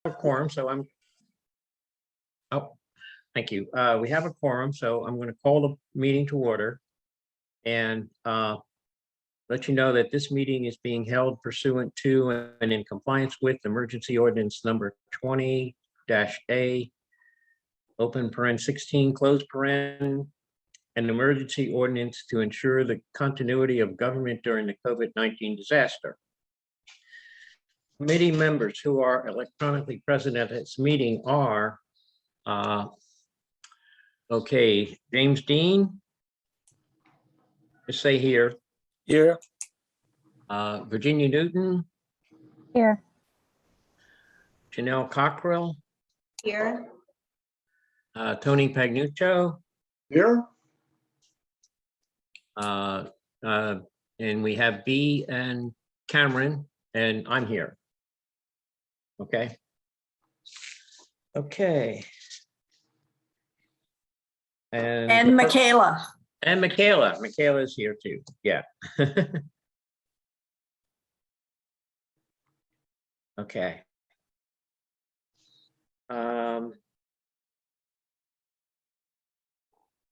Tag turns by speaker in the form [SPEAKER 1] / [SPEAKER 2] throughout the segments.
[SPEAKER 1] a quorum, so I'm, oh, thank you. We have a quorum, so I'm going to call the meeting to order and let you know that this meeting is being held pursuant to and in compliance with emergency ordinance number 20-A, open paren 16, close paren, an emergency ordinance to ensure the continuity of government during the COVID-19 disaster. Committee members who are electronically present at this meeting are, okay, James Dean, just say here.
[SPEAKER 2] Here.
[SPEAKER 1] Virginia Newton,
[SPEAKER 3] Here.
[SPEAKER 1] Janelle Cockrell,
[SPEAKER 4] Here.
[SPEAKER 1] Tony Pagnuccio,
[SPEAKER 2] Here.
[SPEAKER 1] and we have B and Cameron, and I'm here. Okay. Okay.
[SPEAKER 4] And Michaela.
[SPEAKER 1] And Michaela. Michaela's here too. Yeah. Okay.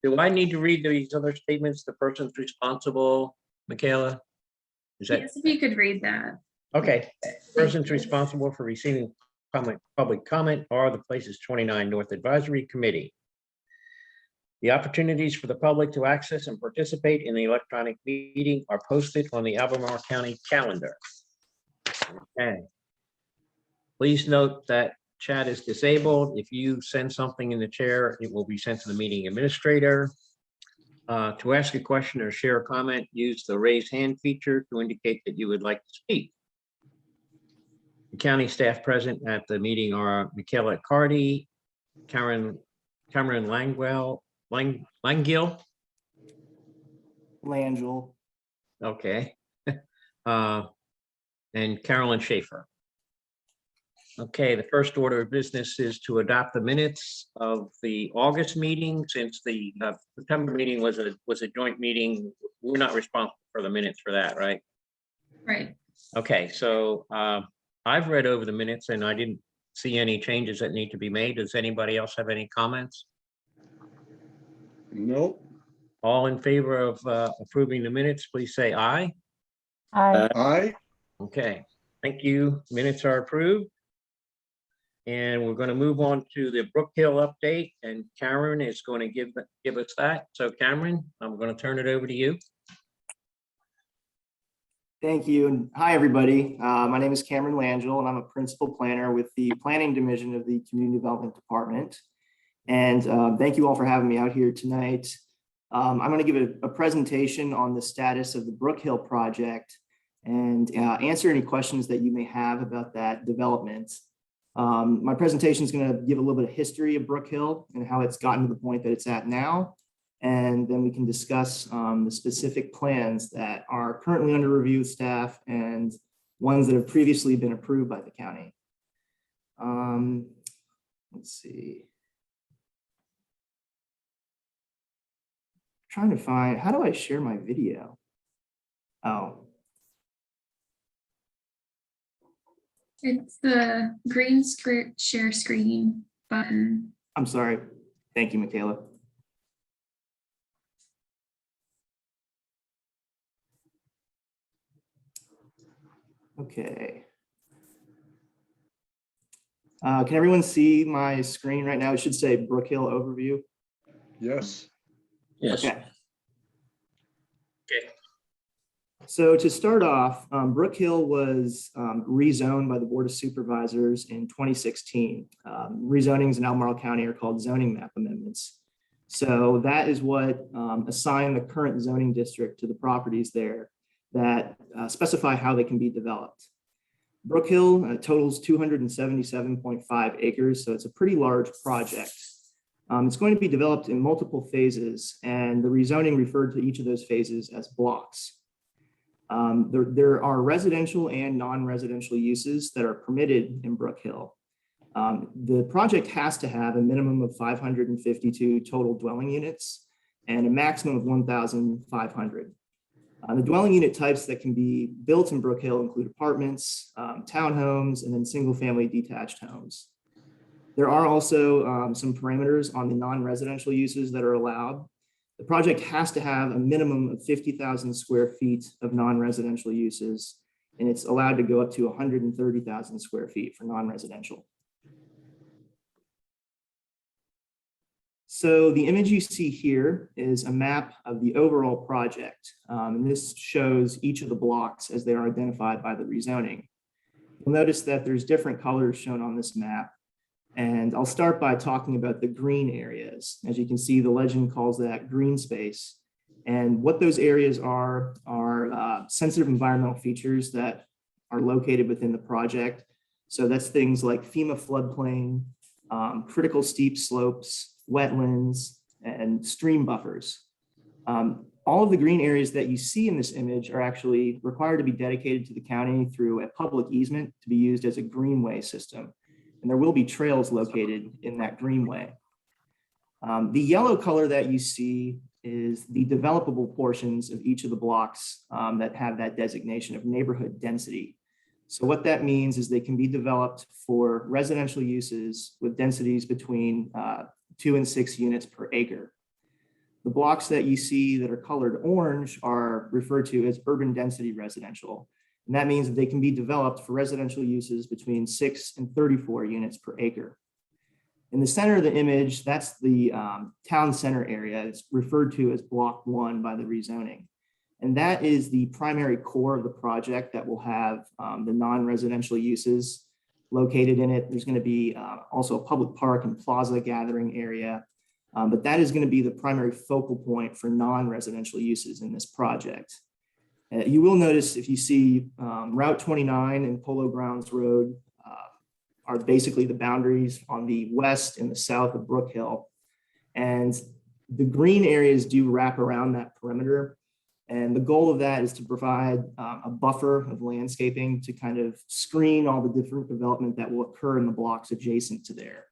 [SPEAKER 1] Do I need to read these other statements? The person's responsible, Michaela? Is that
[SPEAKER 3] Yes, if you could read that.
[SPEAKER 1] okay? Persons responsible for receiving public comment are the Places 29 North Advisory Committee. The opportunities for the public to access and participate in the electronic meeting are posted on the Albemarle County calendar. Okay. Please note that chat is disabled. If you send something in the chair, it will be sent to the meeting administrator. To ask a question or share a comment, use the raise hand feature to indicate that you would like to speak. The county staff present at the meeting are Michaela Cardy, Cameron Langgill, okay, and Carolyn Schaefer. Okay, the first order of business is to adopt the minutes of the August meeting. Since the September meeting was a joint meeting, we're not responsible for the minutes for that, right?
[SPEAKER 3] Right.
[SPEAKER 1] Okay, so I've read over the minutes and I didn't see any changes that need to be made. Does anybody else have any comments?
[SPEAKER 2] Nope.
[SPEAKER 1] All in favor of approving the minutes, please say aye.
[SPEAKER 3] Aye.
[SPEAKER 2] Aye.
[SPEAKER 1] Okay, thank you. Minutes are approved. And we're going to move on to the Brookhill update, and Cameron is going to give us that. So Cameron, I'm going to turn it over to you.
[SPEAKER 5] Thank you. And hi, everybody. My name is Cameron Langell, and I'm a principal planner with the Planning Division of the Community Development Department. And thank you all for having me out here tonight. I'm going to give a presentation on the status of the Brookhill project and answer any questions that you may have about that development. My presentation is going to give a little bit of history of Brookhill and how it's gotten to the point that it's at now. And then we can discuss the specific plans that are currently under review with staff and ones that have previously been approved by the county. Let's see. Trying to find, how do I share my video? Oh.
[SPEAKER 3] It's the green share screen button.
[SPEAKER 5] I'm sorry. Thank you, Michaela. Okay. Can everyone see my screen right now? It should say Brookhill Overview.
[SPEAKER 2] Yes.
[SPEAKER 1] Yes.
[SPEAKER 5] Okay.
[SPEAKER 1] Okay.
[SPEAKER 5] So to start off, Brookhill was rezoned by the Board of Supervisors in 2016. Rezonings in Albemarle County are called zoning map amendments. So that is what assigned the current zoning district to the properties there that specify how they can be developed. Brookhill totals 277.5 acres, so it's a pretty large project. It's going to be developed in multiple phases, and the rezoning referred to each of those phases as blocks. There are residential and non-residential uses that are permitted in Brookhill. The project has to have a minimum of 552 total dwelling units and a maximum of 1,500. The dwelling unit types that can be built in Brookhill include apartments, townhomes, and then single-family detached homes. There are also some parameters on the non-residential uses that are allowed. The project has to have a minimum of 50,000 square feet of non-residential uses, and it's allowed to go up to 130,000 square feet for non-residential. So the image you see here is a map of the overall project. And this shows each of the blocks as they are identified by the rezoning. You'll notice that there's different colors shown on this map. And I'll start by talking about the green areas. As you can see, the legend calls that green space. And what those areas are sensitive environmental features that are located within the project. So that's things like FEMA floodplain, critical steep slopes, wetlands, and stream buffers. All of the green areas that you see in this image are actually required to be dedicated to the county through a public easement to be used as a greenway system. And there will be trails located in that greenway. The yellow color that you see is the developable portions of each of the blocks that have that designation of neighborhood density. So what that means is they can be developed for residential uses with densities between 2 and 6 units per acre. The blocks that you see that are colored orange are referred to as urban density residential. And that means that they can be developed for residential uses between 6 and 34 units per acre. In the center of the image, that's the town center area. It's referred to as block 1 by the rezoning. And that is the primary core of the project that will have the non-residential uses located in it. There's going to be also a public park and plaza gathering area, but that is going to be the primary focal point for non-residential uses in this project. You will notice if you see Route 29 and Polo Grounds Road are basically the boundaries on the west and the south of Brookhill. And the green areas do wrap around that perimeter. And the goal of that is to provide a buffer of landscaping to kind of screen all the different development that will occur in the blocks adjacent to there.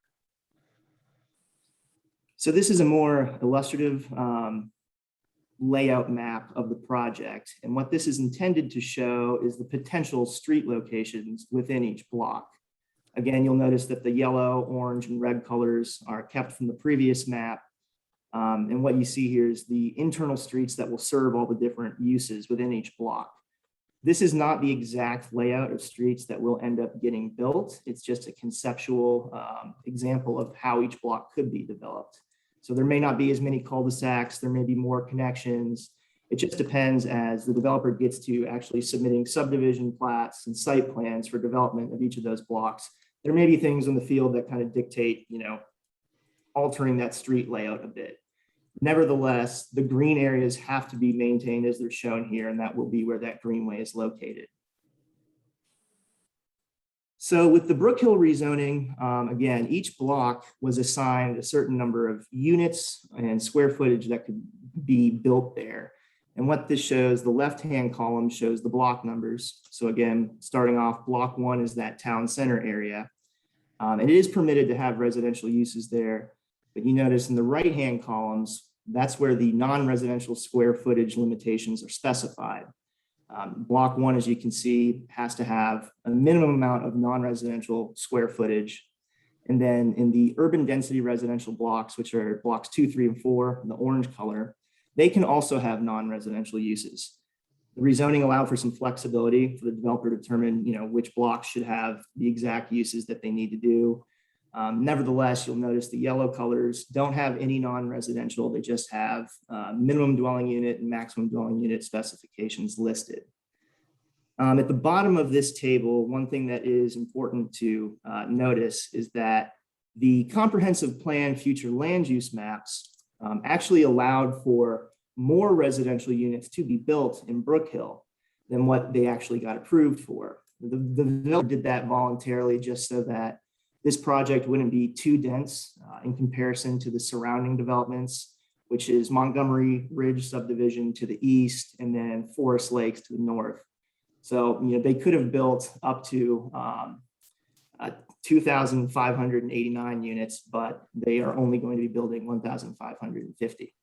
[SPEAKER 5] So this is a more illustrative layout map of the project. And what this is intended to show is the potential street locations within each block. Again, you'll notice that the yellow, orange, and red colors are kept from the previous map. And what you see here is the internal streets that will serve all the different uses within each block. This is not the exact layout of streets that will end up getting built. It's just a conceptual example of how each block could be developed. So there may not be as many cul-de-sacs, there may be more connections. It just depends as the developer gets to actually submitting subdivision plats and site plans for development of each of those blocks. There may be things in the field that kind of dictate, altering that street layout a bit. Nevertheless, the green areas have to be maintained as they're shown here, and that will be where that greenway is located. So with the Brookhill rezoning, again, each block was assigned a certain number of units and square footage that could be built there. And what this shows, the left-hand column shows the block numbers. So again, starting off, block 1 is that town center area. And it is permitted to have residential uses there. But you notice in the right-hand columns, that's where the non-residential square footage limitations are specified. Block 1, as you can see, has to have a minimum amount of non-residential square footage. And then in the urban density residential blocks, which are blocks 2, 3, and 4, in the orange color, they can also have non-residential uses. The rezoning allowed for some flexibility for the developer to determine, which blocks should have the exact uses that they need to do. Nevertheless, you'll notice the yellow colors don't have any non-residential. They just have minimum dwelling unit and maximum dwelling unit specifications listed. At the bottom of this table, one thing that is important to notice is that the comprehensive plan future land use maps actually allowed for more residential units to be built in Brookhill than what they actually got approved for. The developer did that voluntarily just so that this project wouldn't be too dense in comparison to the surrounding developments, which is Montgomery Ridge subdivision to the east and then Forest Lakes to the north. So, they could have built up to 2,589 units, but they are only going to be building 1,550.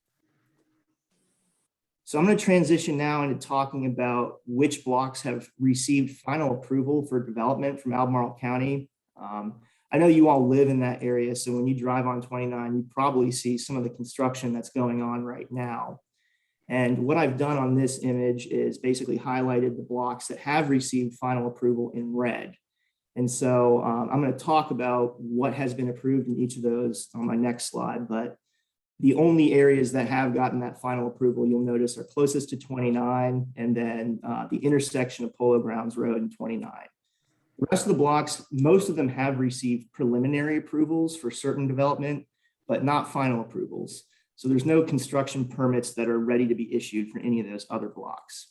[SPEAKER 5] So I'm going to transition now into talking about which blocks have received final approval for development from Albemarle County. I know you all live in that area, so when you drive on 29, you probably see some of the construction that's going on right now. And what I've done on this image is basically highlighted the blocks that have received final approval in red. And so I'm going to talk about what has been approved in each of those on my next slide, but the only areas that have gotten that final approval, you'll notice, are closest to 29 and then the intersection of Polo Grounds Road and 29. The rest of the blocks, most of them have received preliminary approvals for certain development, but not final approvals. So there's no construction permits that are ready to be issued for any of those other blocks.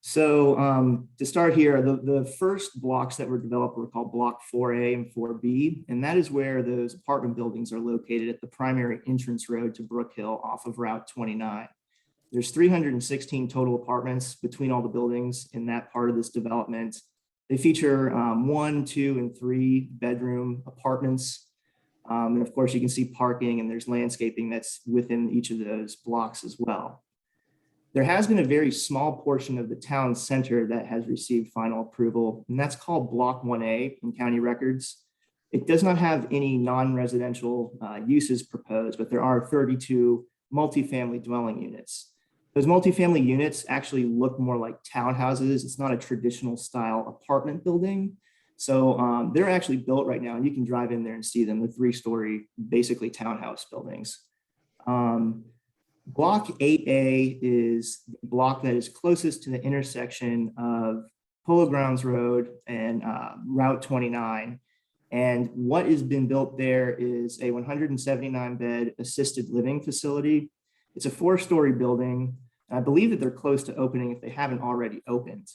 [SPEAKER 5] So to start here, the first blocks that were developed were called Block 4A and 4B, and that is where those apartment buildings are located at the primary entrance road to Brookhill off of Route 29. There's 316 total apartments between all the buildings in that part of this development. They feature 1, 2, and 3 bedroom apartments. And of course, you can see parking and there's landscaping that's within each of those blocks as well. There has been a very small portion of the town center that has received final approval, and that's called Block 1A in county records. It does not have any non-residential uses proposed, but there are 32 multifamily dwelling units. Those multifamily units actually look more like townhouses. It's not a traditional style apartment building. So they're actually built right now, and you can drive in there and see them. They're 3-story, basically townhouse buildings. Block 8A is the block that is closest to the intersection of Polo Grounds Road and Route 29. And what has been built there is a 179-bed assisted living facility. It's a 4-story building. I believe that they're close to opening if they haven't already opened.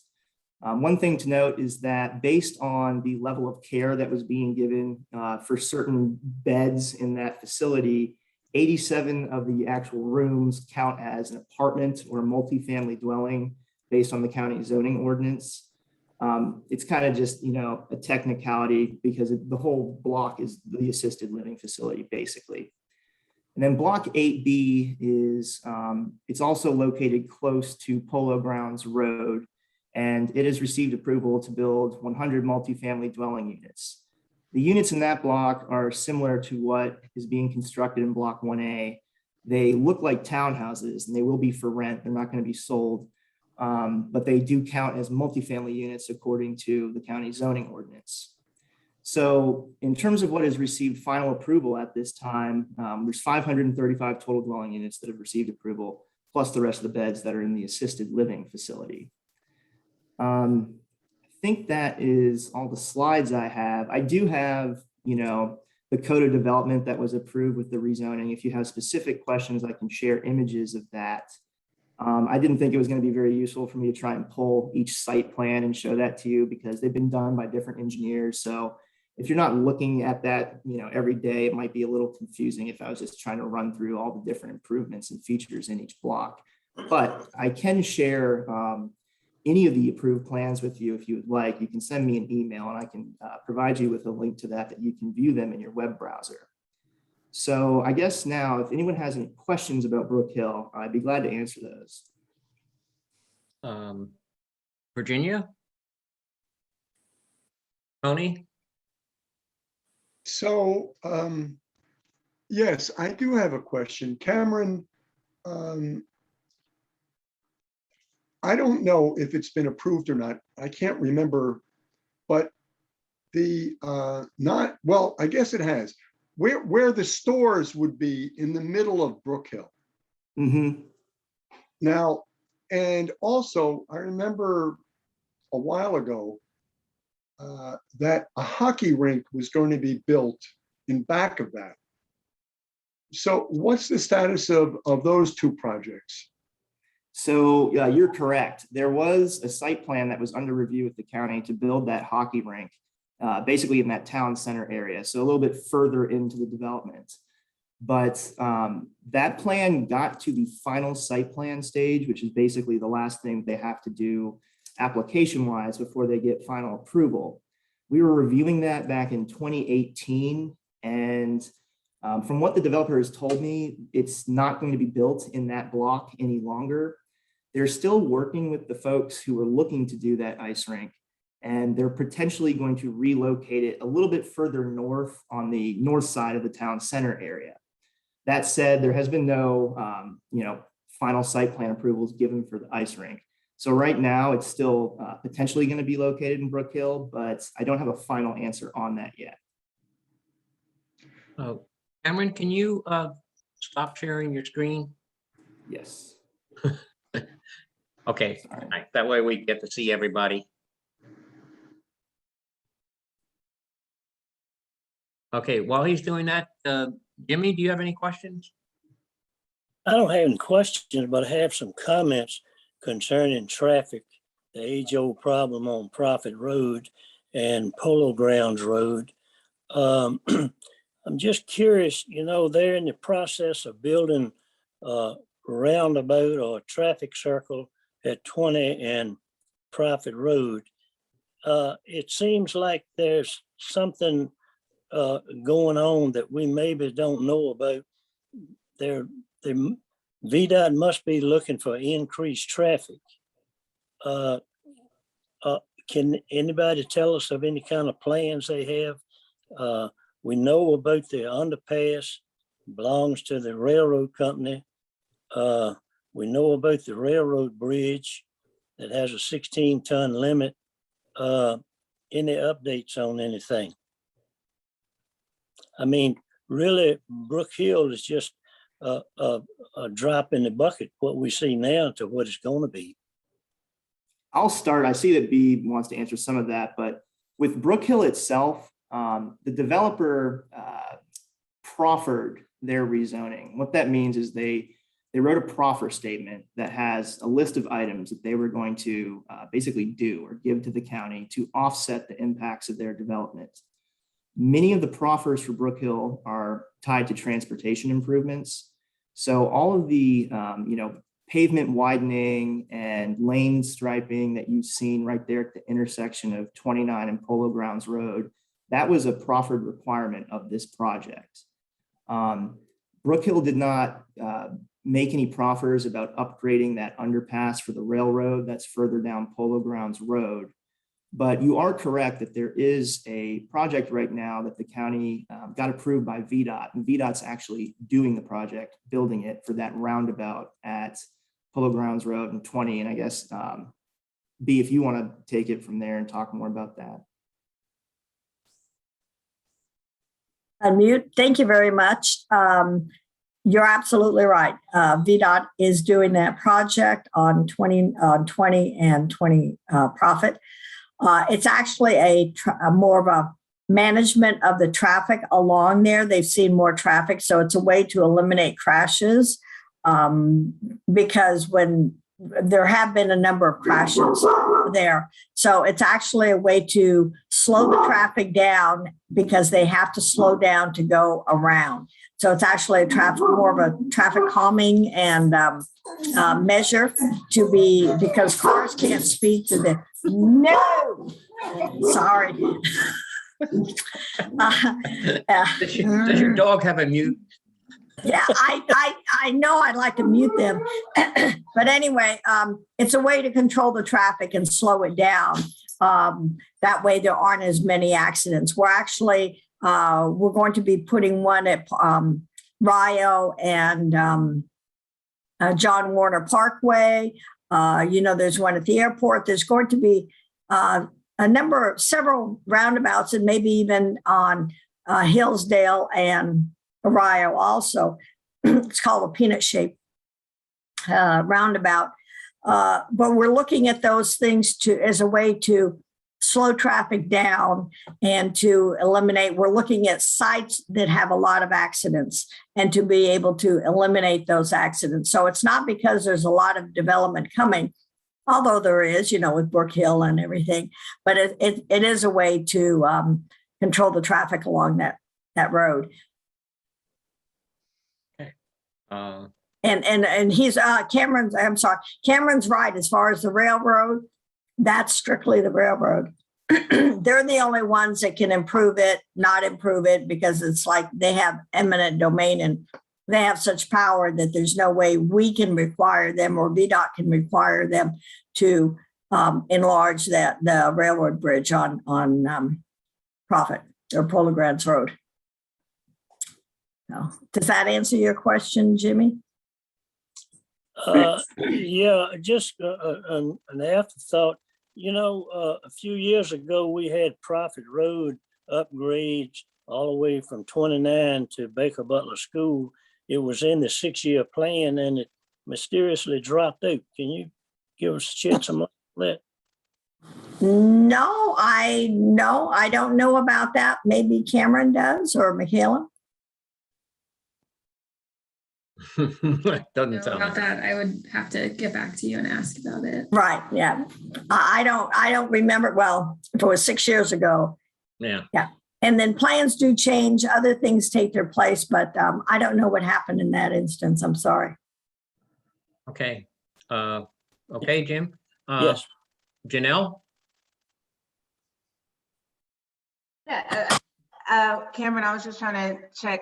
[SPEAKER 5] One thing to note is that based on the level of care that was being given for certain beds in that facility, 87 of the actual rooms count as an apartment or a multifamily dwelling based on the county zoning ordinance. It's kind of just, a technicality because the whole block is the assisted living facility, basically. And then Block 8B is, it's also located close to Polo Grounds Road, and it has received approval to build 100 multifamily dwelling units. The units in that block are similar to what is being constructed in Block 1A. They look like townhouses and they will be for rent. They're not going to be sold, but they do count as multifamily units according to the county zoning ordinance. So in terms of what has received final approval at this time, there's 535 total dwelling units that have received approval, plus the rest of the beds that are in the assisted living facility. I think that is all the slides I have. I do have, the code of development that was approved with the rezoning. If you have specific questions, I can share images of that. I didn't think it was going to be very useful for me to try and pull each site plan and show that to you because they've been done by different engineers. So if you're not looking at that, every day, it might be a little confusing if I was just trying to run through all the different improvements and features in each block. But I can share any of the approved plans with you if you would like. You can send me an email and I can provide you with a link to that you can view them in your web browser. So I guess now, if anyone has any questions about Brookhill, I'd be glad to answer those.
[SPEAKER 1] Virginia? Tony?
[SPEAKER 2] So, yes, I do have a question. Cameron, I don't know if it's been approved or not. I can't remember, but I guess it has. Where the stores would be in the middle of Brookhill.
[SPEAKER 5] Mm-hmm.
[SPEAKER 2] Now, and also I remember a while ago that a hockey rink was going to be built in back of that. So what's the status of those two projects?
[SPEAKER 5] So yeah, you're correct. There was a site plan that was under review with the county to build that hockey rink, basically in that town center area, so a little bit further into the development. But that plan got to the final site plan stage, which is basically the last thing they have to do application-wise before they get final approval. We were reviewing that back in 2018, and From what the developer has told me, it's not going to be built in that block any longer. They're still working with the folks who are looking to do that ice rink, and they're potentially going to relocate it a little bit further north on the north side of the town center area. That said, there has been no, final site plan approvals given for the ice rink. So right now it's still potentially going to be located in Brookhill, but I don't have a final answer on that yet.
[SPEAKER 1] Cameron, can you stop sharing your screen?
[SPEAKER 5] Yes.
[SPEAKER 1] Okay, all right. That way we get to see everybody. Okay, while he's doing that, Jimmy, do you have any questions?
[SPEAKER 6] I don't have any questions, but I have some comments concerning traffic, the age-old problem on Prophet Road and Polo Grounds Road. I'm just curious, they're in the process of building a roundabout or a traffic circle at 20 and Prophet Road. It seems like there's something going on that we maybe don't know about. VDOT must be looking for increased traffic. Can anybody tell us of any kind of plans they have? We know about the underpass, belongs to the railroad company. We know about the railroad bridge that has a 16-ton limit. Any updates on anything? I mean, really, Brookhill is just a drop in the bucket, what we see now to what it's going to be.
[SPEAKER 5] I'll start. I see that B wants to answer some of that, but with Brookhill itself, the developer proffered their rezoning. What that means is they wrote a proffer statement that has a list of items that they were going to basically do or give to the county to offset the impacts of their development. Many of the proffers for Brookhill are tied to transportation improvements. So all of the pavement widening and lane striping that you've seen right there at the intersection of 29 and Polo Grounds Road, that was a proffered requirement of this project. Brookhill did not make any proffers about upgrading that underpass for the railroad that's further down Polo Grounds Road. But you are correct that there is a project right now that the county got approved by VDOT, and VDOT's actually doing the project, building it for that roundabout at Polo Grounds Road and 20. And I guess, B, if you want to take it from there and talk more about that.
[SPEAKER 4] Unmute. Thank you very much. You're absolutely right. VDOT is doing that project on 20 and 20 Prophet. It's actually a more of a management of the traffic along there. They've seen more traffic, so it's a way to eliminate crashes because when there have been a number of crashes there. So it's actually a way to slow the traffic down because they have to slow down to go around. So it's actually more of a traffic calming and measure to be, because cars can't speed to the, no, sorry.
[SPEAKER 1] Does your dog have a mute?
[SPEAKER 4] Yeah, I know I'd like to mute them. But anyway, it's a way to control the traffic and slow it down. That way there aren't as many accidents. We're actually, we're going to be putting one at Rio and John Warner Parkway. There's one at the airport. There's going to be several roundabouts and maybe even on Hillsdale and Rio also. It's called a peanut shaped roundabout. But we're looking at those things as a way to slow traffic down and to eliminate. We're looking at sites that have a lot of accidents and to be able to eliminate those accidents. So it's not because there's a lot of development coming, although there is, with Brookhill and everything, but it is a way to control the traffic along that road. And he's Cameron's right as far as the railroad. That's strictly the railroad. they're the only ones that can improve it, not improve it, because it's like they have eminent domain and they have such power that there's no way we can require them or VDOT can require them to enlarge the railroad bridge on Prophet or Polo Grounds Road. So, does that answer your question, Jimmy?
[SPEAKER 6] Yeah, just an afterthought. A few years ago, we had Prophet Road upgrades all the way from 29 to Baker Butler School. It was in the 6-year plan and it mysteriously dropped out. Can you give us shed some light on that?
[SPEAKER 4] No, I don't know about that. Maybe Cameron does or Michaela.
[SPEAKER 1] Doesn't
[SPEAKER 3] Know
[SPEAKER 1] sound
[SPEAKER 3] about
[SPEAKER 1] like
[SPEAKER 3] that, I would have to get back to you and ask about it.
[SPEAKER 4] Right. Yeah. I don't remember. Well, if it was 6 years ago.
[SPEAKER 1] yeah.
[SPEAKER 4] And then plans do change. Other things take their place, but I don't know what happened in that instance. I'm sorry.
[SPEAKER 1] Okay. Okay, Jim.
[SPEAKER 6] Yes.
[SPEAKER 1] Janelle.
[SPEAKER 7] Yeah, Cameron, I was just trying to check,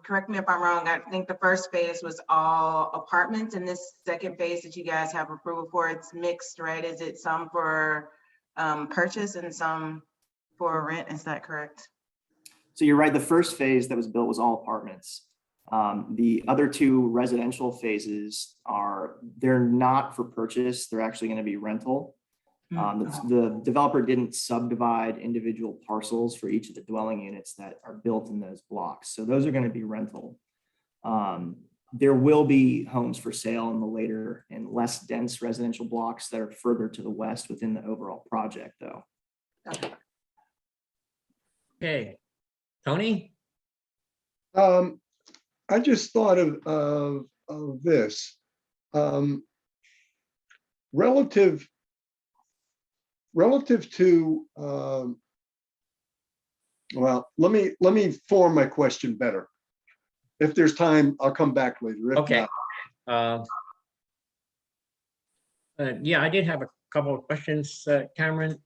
[SPEAKER 7] correct me if I'm wrong. I think the first phase was all apartments and this second phase that you guys have approval for, it's mixed, right? Is it some for purchase and some for rent? Is that correct?
[SPEAKER 5] So you're right, the first phase that was built was all apartments. The other two residential phases they're not for purchase, they're actually going to be rental. The developer didn't subdivide individual parcels for each of the dwelling units that are built in those blocks. So those are going to be rental. There will be homes for sale in the later and less dense residential blocks that are further to the west within the overall project though.
[SPEAKER 1] Okay. Tony.
[SPEAKER 2] I just thought of this. Relative to, well, let me form my question better. If there's time, I'll come back later. If
[SPEAKER 1] Okay.
[SPEAKER 2] not,
[SPEAKER 1] Yeah, I did have a couple of questions, Cameron.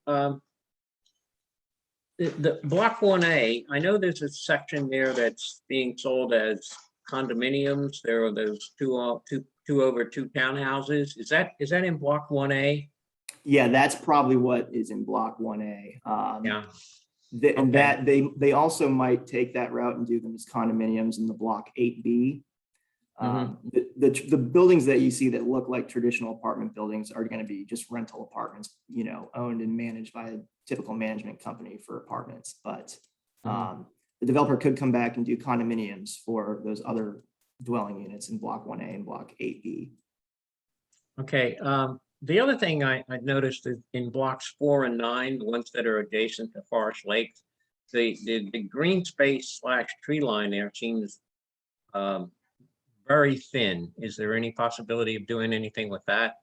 [SPEAKER 1] The block 1A, I know there's a section there that's being sold as condominiums. There are those two over two townhouses. Is that in block 1A?
[SPEAKER 5] Yeah, that's probably what is in block 1A.
[SPEAKER 1] Yeah.
[SPEAKER 5] And that they also might take that route and do them as condominiums in the block 8B. The buildings that you see that look like traditional apartment buildings are going to be just rental apartments, owned and managed by a typical management company for apartments. But the developer could come back and do condominiums for those other dwelling units in block 1A and block 8B.
[SPEAKER 1] Okay. The other thing I noticed is in blocks 4 and 9, the ones that are adjacent to Forest Lakes, the green space / tree line there seems very thin. Is there any possibility of doing anything with that?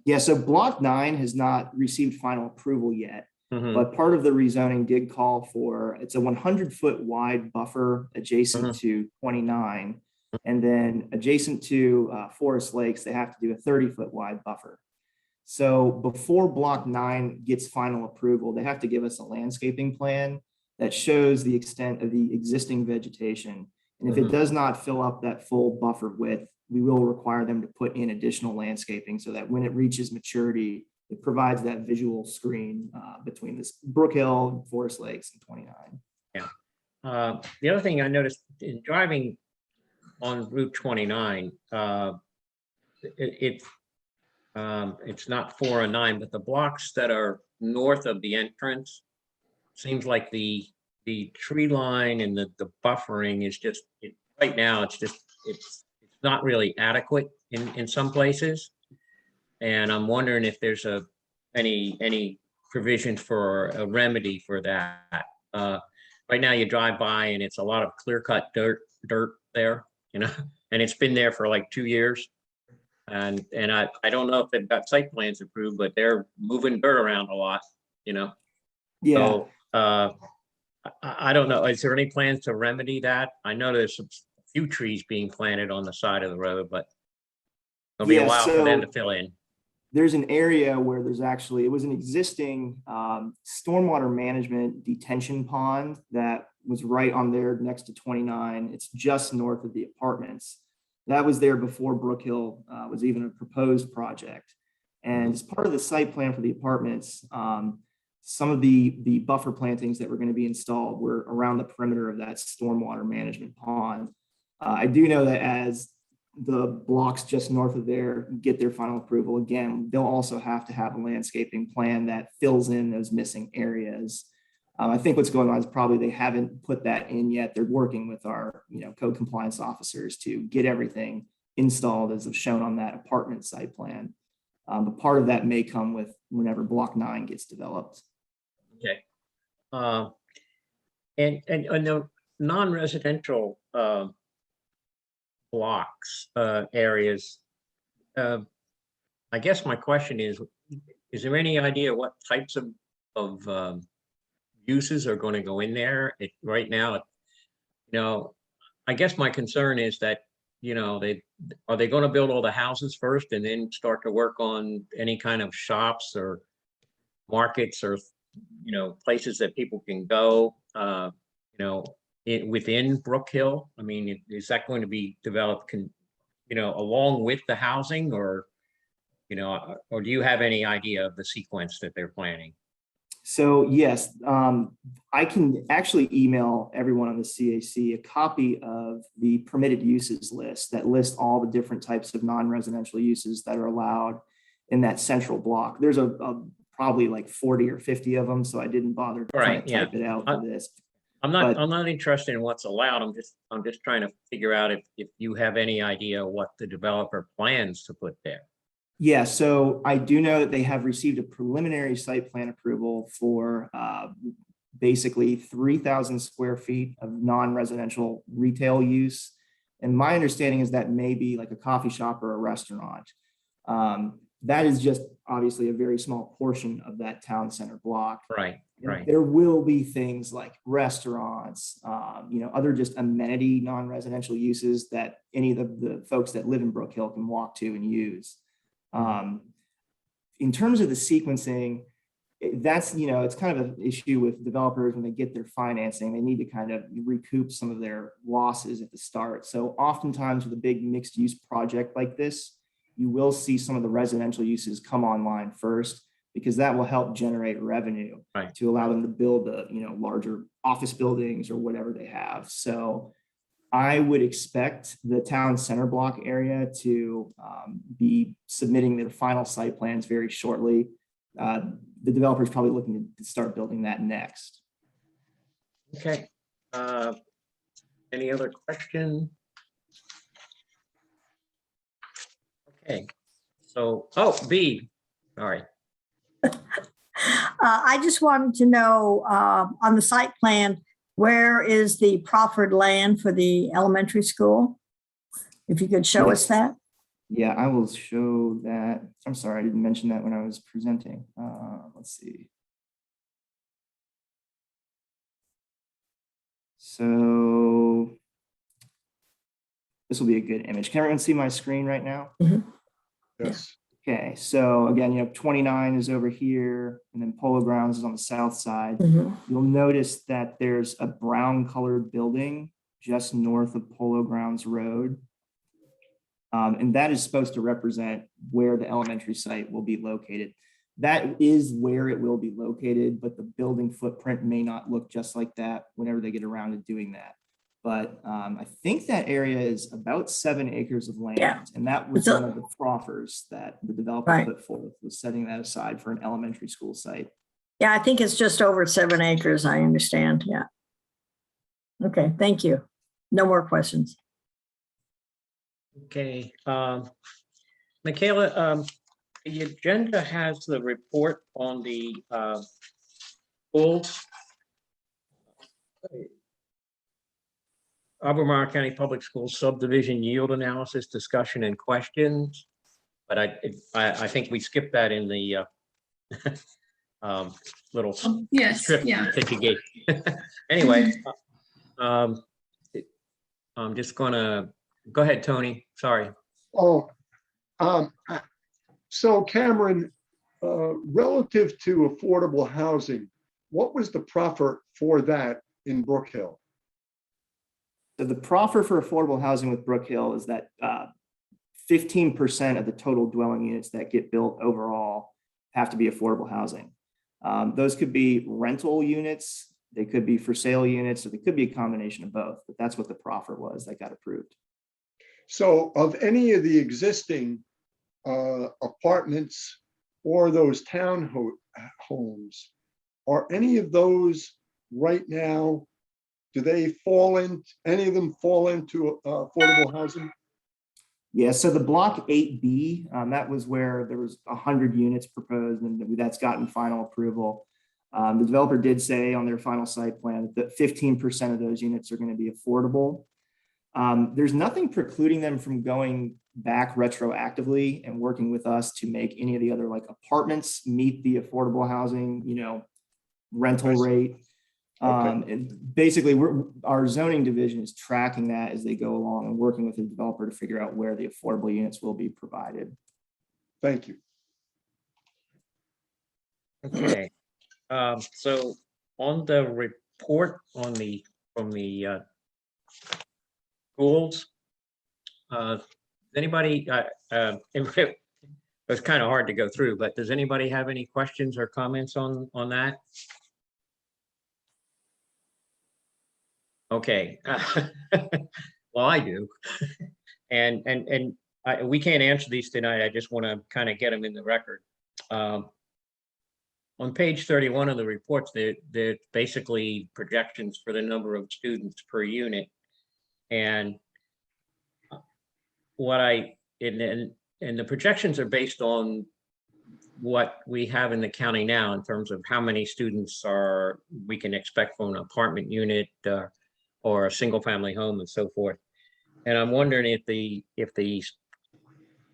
[SPEAKER 5] Yeah, so block 9 has not received final approval yet, but part of the rezoning did call for, it's a 100-foot wide buffer adjacent to 29. And then adjacent to Forest Lakes, they have to do a 30-foot wide buffer. So before block 9 gets final approval, they have to give us a landscaping plan that shows the extent of the existing vegetation. And if it does not fill up that full buffer width, we will require them to put in additional landscaping so that when it reaches maturity, it provides that visual screen between this Brookhill, Forest Lakes, and 29.
[SPEAKER 1] Yeah. The other thing I noticed in driving on Route 29, it's not 4 and 9, but the blocks that are north of the entrance, seems like the tree line and the buffering is just right now. It's not really adequate in some places, and I'm wondering if there's any provision for a remedy for that. Right now, you drive by and it's a lot of clear-cut dirt there. And it's been there for like 2 years. And I don't know if they've got site plans approved, but they're moving dirt around a lot,
[SPEAKER 5] Yeah.
[SPEAKER 1] So I don't know. Is there any plans to remedy that? I know there's a few trees being planted on the side of the road, but it'll be a while for them to fill in.
[SPEAKER 5] there's an area where there's actually, it was an existing stormwater management detention pond that was right on there next to 29. It's just north of the apartments. That was there before Brookhill was even a proposed project. And as part of the site plan for the apartments, some of the buffer plantings that were going to be installed were around the perimeter of that stormwater management pond. I do know that as the blocks just north of there get their final approval, again, they'll also have to have a landscaping plan that fills in those missing areas. I think what's going on is probably they haven't put that in yet. They're working with our code compliance officers to get everything installed as shown on that apartment site plan. But part of that may come with whenever block 9 gets developed.
[SPEAKER 1] Okay. And the non-residential blocks, areas, I guess my question is there any idea what types of uses are going to go in there? Right now, I guess my concern is that, are they going to build all the houses first and then start to work on any kind of shops or markets or, places that people can go, within Brookhill? I mean, is that going to be developed, along with the housing, or do you have any idea of the sequence that they're planning?
[SPEAKER 5] So yes, I can actually email everyone on the CAC a copy of the permitted uses list that lists all the different types of non-residential uses that are allowed in that central block. There's probably like 40 or 50 of them, so I didn't bother trying to type it out for this.
[SPEAKER 1] I'm not interested in what's allowed. I'm just trying to figure out if you have any idea what the developer plans to put there.
[SPEAKER 5] Yeah, so I do know that they have received a preliminary site plan approval for basically 3,000 square feet of non-residential retail use. And my understanding is that may be like a coffee shop or a restaurant. That is just obviously a very small portion of that town center block.
[SPEAKER 1] Right.
[SPEAKER 5] There will be things like restaurants, other just amenity non-residential uses that any of the folks that live in Brookhill can walk to and use. In terms of the sequencing, that's, it's kind of an issue with developers when they get their financing. They need to kind of recoup some of their losses at the start. So oftentimes with a big mixed use project like this, you will see some of the residential uses come online first, because that will help generate revenue to allow them to build the larger office buildings or whatever they have. So I would expect the town center block area to be submitting their final site plans very shortly. The developer is probably looking to start building that next.
[SPEAKER 1] Okay. Any other question? Okay. So, B, all right.
[SPEAKER 4] I just wanted to know on the site plan, where is the proffered land for the elementary school? If you could show us that.
[SPEAKER 5] Yeah, I will show that. I'm sorry, I didn't mention that when I was presenting. Let's see. So this will be a good image. Can everyone see my screen right now?
[SPEAKER 4] Mm-hmm.
[SPEAKER 2] Yes.
[SPEAKER 5] Okay, so again, 29 is over here, and then Polo Grounds is on the south side.
[SPEAKER 4] Mm-hmm.
[SPEAKER 5] You'll notice that there's a brown colored building just north of Polo Grounds Road. And that is supposed to represent where the elementary site will be located. That is where it will be located, but the building footprint may not look just like that whenever they get around to doing that. But I think that area is about 7 acres of land.
[SPEAKER 4] Yeah.
[SPEAKER 5] And that was one of the proffers that the developer put forth, was setting that aside for an elementary school site.
[SPEAKER 4] Yeah, I think it's just over 7 acres, I understand. Yeah. Okay, thank you. No more questions.
[SPEAKER 1] Okay. Michaela, the agenda has the report on the schools. Albemarle County Public Schools subdivision yield analysis, discussion and questions. But I think we skipped that in the little
[SPEAKER 3] Yes,
[SPEAKER 1] strip
[SPEAKER 3] yeah.
[SPEAKER 1] that you gave. Anyway, I'm just gonna, go ahead, Tony, sorry.
[SPEAKER 2] Oh, So Cameron, relative to affordable housing, what was the proffer for that in Brookhill?
[SPEAKER 5] So the proffer for affordable housing with Brookhill is that 15% of the total dwelling units that get built overall have to be affordable housing. Those could be rental units, they could be for sale units, or they could be a combination of both, but that's what the proffer was that got approved.
[SPEAKER 2] So of any of the existing apartments or those homes, are any of those right now, do they fall in, any of them fall into affordable housing?
[SPEAKER 5] Yeah, so the block 8B, that was where there was 100 units proposed, and that's gotten final approval. The developer did say on their final site plan that 15% of those units are going to be affordable. There's nothing precluding them from going back retroactively and working with us to make any of the other like apartments meet the affordable housing, rental rate. And basically our zoning division is tracking that as they go along and working with the developer to figure out where the affordable units will be provided.
[SPEAKER 2] Thank you.
[SPEAKER 1] Okay, so on the report from the schools, anybody, it was kind of hard to go through, but does anybody have any questions or comments on that? Okay, well, I do. And we can't answer these tonight. I just want to kind of get them in the record. On page 31 of the reports, they're basically projections for the number of students per unit. And and the projections are based on what we have in the county now in terms of how many students we can expect from an apartment unit or a single family home and so forth. And I'm wondering if the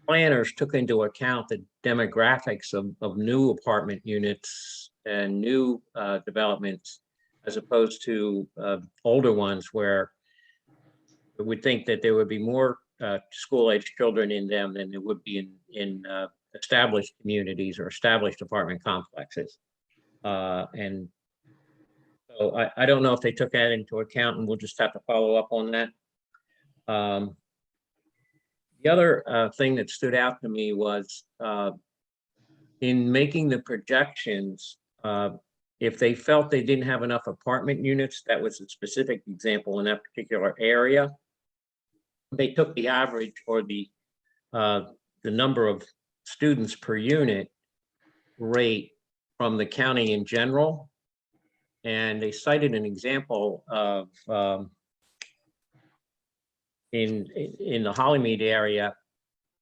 [SPEAKER 1] planners took into account the demographics of new apartment units and new developments, as opposed to older ones where we would think that there would be more school-age children in them than there would be in established communities or established apartment complexes. And so I don't know if they took that into account, and we'll just have to follow up on that. The other thing that stood out to me was in making the projections, if they felt they didn't have enough apartment units, that was a specific example in that particular area. They took the average or the number of students per unit rate from the county in general. And they cited an example of in the Hollymead area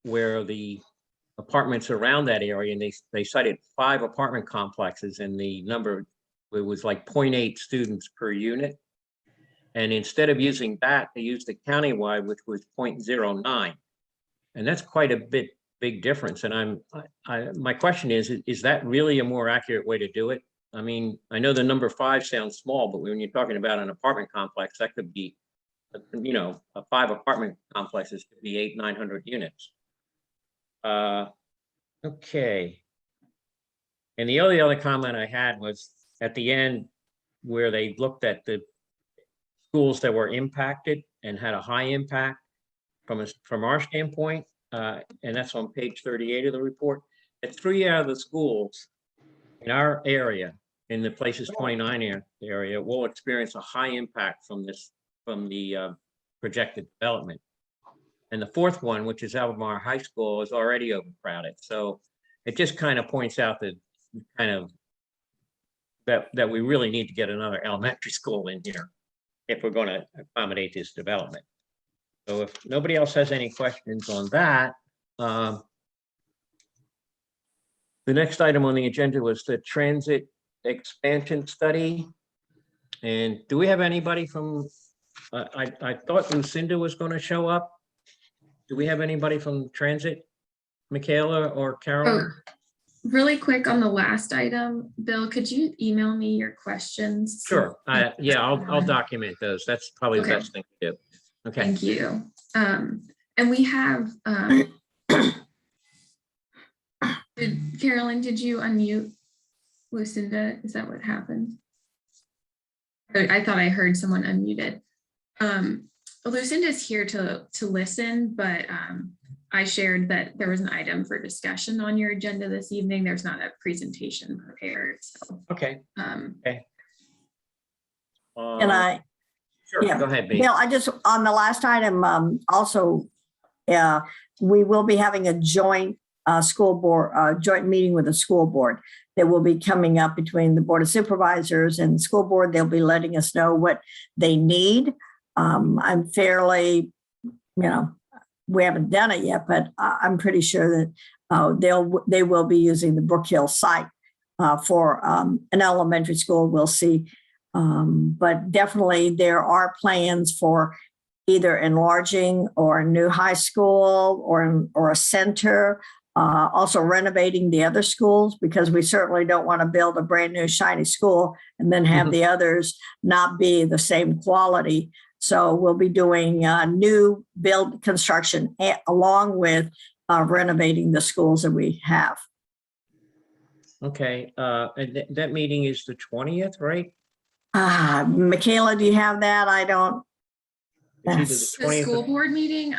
[SPEAKER 1] where the apartments around that area, and they cited 5 apartment complexes, and the number, it was like 0.8 students per unit. And instead of using that, they used the countywide, which was 0.09. And that's quite a big difference. And my question is that really a more accurate way to do it? I mean, I know the number 5 sounds small, but when you're talking about an apartment complex, that could be, 5 apartment complexes could be 800-900 units. Okay. And the only other comment I had was at the end where they looked at the schools that were impacted and had a high impact from our standpoint, and that's on page 38 of the report. At 3 out of the schools in our area, in the Places 29 area, will experience a high impact from the projected development. And the 4th one, which is Albemarle High School, is already overcrowded. So it just kind of points out that that we really need to get another elementary school in here if we're going to accommodate this development. So if nobody else has any questions on that, the next item on the agenda was the transit expansion study. And do we have anybody from, I thought Lucinda was going to show up. Do we have anybody from transit, Michaela or Carol?
[SPEAKER 3] Oh, really quick on the last item, Bill, could you email me your questions?
[SPEAKER 1] Sure. Yeah, I'll document those. That's probably the best thing to do. Okay.
[SPEAKER 3] Thank you. And we have Carolyn, did you unmute Lucinda? Is that what happened? I thought I heard someone unmuted. Lucinda's here to listen, but I shared that there was an item for discussion on your agenda this evening. There's not a presentation prepared. So,
[SPEAKER 1] Okay. Okay.
[SPEAKER 4] And I,
[SPEAKER 1] Sure,
[SPEAKER 4] yeah,
[SPEAKER 1] go ahead, B.
[SPEAKER 4] Bill, I just, on the last item, also, we will be having a joint school board, joint meeting with the school board that will be coming up between the Board of Supervisors and the school board. They'll be letting us know what they need. I'm fairly, we haven't done it yet, but I'm pretty sure that they will be using the Brookhill site for an elementary school. We'll see. But definitely there are plans for either enlarging or a new high school or a center, also renovating the other schools, because we certainly don't want to build a brand new shiny school and then have the others not be the same quality. So we'll be doing new build construction along with renovating the schools that we have.
[SPEAKER 1] Okay, and that meeting is the 20th, right?
[SPEAKER 4] Michaela, do you have that? I don't.
[SPEAKER 1] It's either
[SPEAKER 4] Yes.
[SPEAKER 1] the
[SPEAKER 3] the
[SPEAKER 1] 20th.
[SPEAKER 3] school board meeting,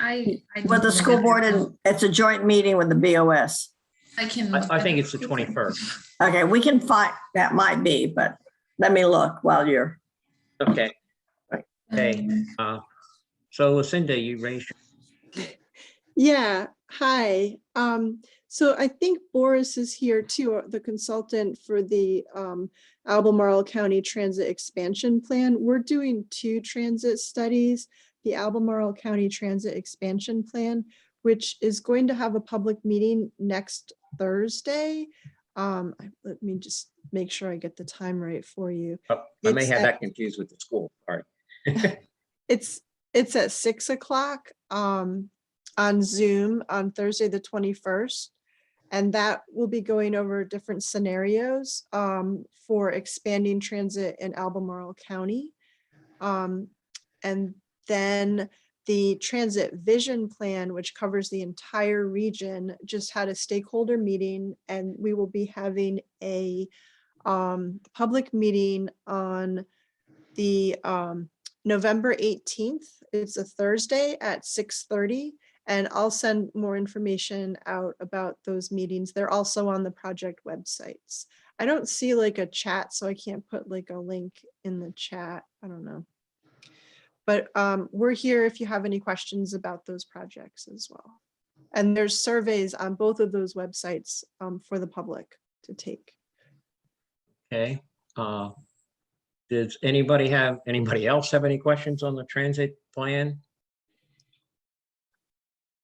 [SPEAKER 4] With the school board, and it's a joint meeting with the BOS.
[SPEAKER 3] I can.
[SPEAKER 1] I think it's the 21st.
[SPEAKER 4] Okay, we can find, that might be, but let me look while you're.
[SPEAKER 1] Okay. Okay. So Lucinda, you raised
[SPEAKER 8] Yeah, hi. So I think Boris is here too, the consultant for the Albemarle County Transit Expansion Plan. We're doing 2 transit studies, the Albemarle County Transit Expansion Plan, which is going to have a public meeting next Thursday. Let me just make sure I get the time right for you.
[SPEAKER 1] I may
[SPEAKER 8] It's
[SPEAKER 1] have
[SPEAKER 8] at-
[SPEAKER 1] that confused with the school. All right.
[SPEAKER 8] It's at 6 o'clock on Zoom on Thursday, the 21st. And that will be going over different scenarios for expanding transit in Albemarle County. And then the transit vision plan, which covers the entire region, just had a stakeholder meeting, and we will be having a public meeting on the November 18th. It's a Thursday at 6:30. And I'll send more information out about those meetings. They're also on the project websites. I don't see like a chat, so I can't put like a link in the chat. I don't know. But we're here if you have any questions about those projects as well. And there's surveys on both of those websites for the public to take.
[SPEAKER 1] Okay. Does anybody else have any questions on the transit plan?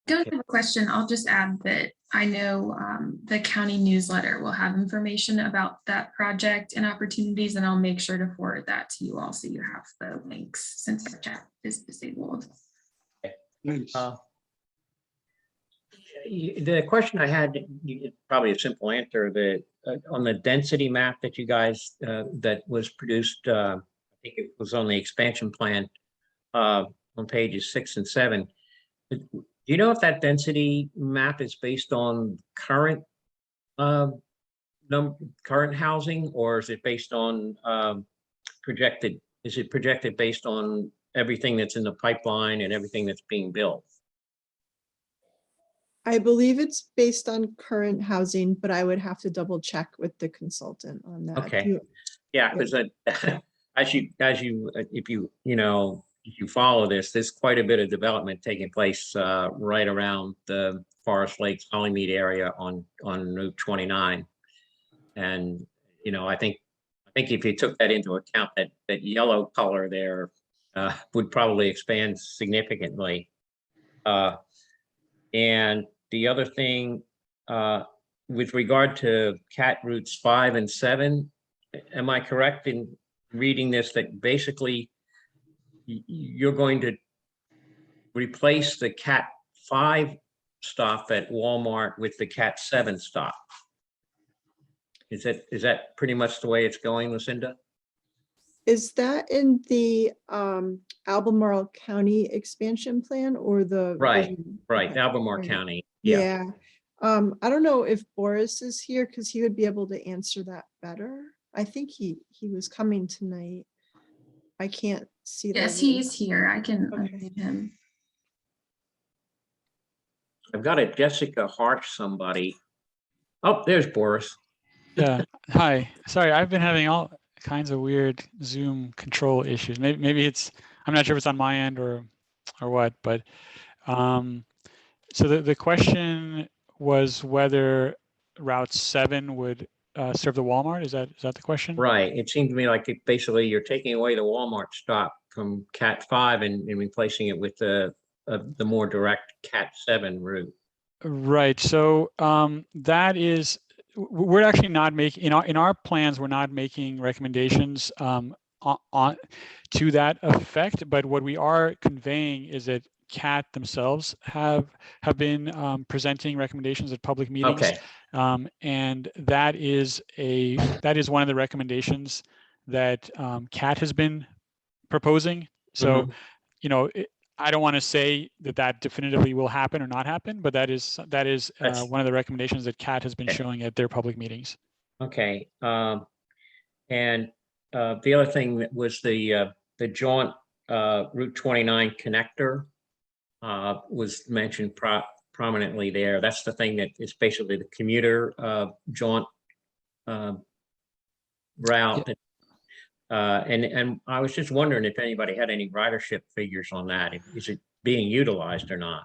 [SPEAKER 3] Don't have a question. I'll just add that I know the county newsletter will have information about that project and opportunities, and I'll make sure to forward that to you all so you have the links since the chat is disabled.
[SPEAKER 2] Thanks.
[SPEAKER 1] The question I had, probably a simple answer, that on the density map that you guys, that was produced, I think it was on the expansion plan on pages 6 and 7. Do you know if that density map is based on current current housing, or is it based on projected? Is it projected based on everything that's in the pipeline and everything that's being built?
[SPEAKER 8] I believe it's based on current housing, but I would have to double check with the consultant on that.
[SPEAKER 1] Okay. Yeah, because if you follow this, there's quite a bit of development taking place right around the Forest Lakes, Hollymead area on Route 29. And, I think if you took that into account, that yellow color there would probably expand significantly. And the other thing, with regard to CAT routes 5 and 7, am I correct in reading this, that basically you're going to replace the CAT 5 stop at Walmart with the CAT 7 stop? Is that pretty much the way it's going, Lucinda?
[SPEAKER 8] Is that in the Albemarle County expansion plan or the?
[SPEAKER 1] Right,
[SPEAKER 8] vision?
[SPEAKER 1] right,
[SPEAKER 8] Okay,
[SPEAKER 1] Albemarle
[SPEAKER 8] right.
[SPEAKER 1] County.
[SPEAKER 8] Yeah. I don't know if Boris is here because he would be able to answer that better. I think he was coming tonight. I can't see. the
[SPEAKER 3] Yes,
[SPEAKER 8] link.
[SPEAKER 3] he's here. I can
[SPEAKER 8] Okay.
[SPEAKER 3] unmute him.
[SPEAKER 1] I've got a Jessica Hart somebody. Oh, there's Boris.
[SPEAKER 9] Yeah, hi. Sorry, I've been having all kinds of weird Zoom control issues. Maybe it's, I'm not sure if it's on my end or what, but so the question was whether Route 7 would serve the Walmart. Is that the question?
[SPEAKER 1] Right. It seemed to me like basically you're taking away the Walmart stop from Cat 5 and replacing it with the more direct Cat 7 route.
[SPEAKER 9] Right. So that is, we're actually not making, in our plans, we're not making recommendations on to that effect. But what we are conveying is that CAT themselves have been presenting recommendations at public meetings.
[SPEAKER 1] Okay.
[SPEAKER 9] And that is one of the recommendations that CAT has been proposing. So, I don't want to say that definitively will happen or not happen, but that is one of the recommendations that CAT has been showing at their public meetings.
[SPEAKER 1] Okay. And the other thing that was the jaunt Route 29 connector was mentioned prominently there. That's the thing that is basically the commuter jaunt route. And I was just wondering if anybody had any ridership figures on that. Is it being utilized or not?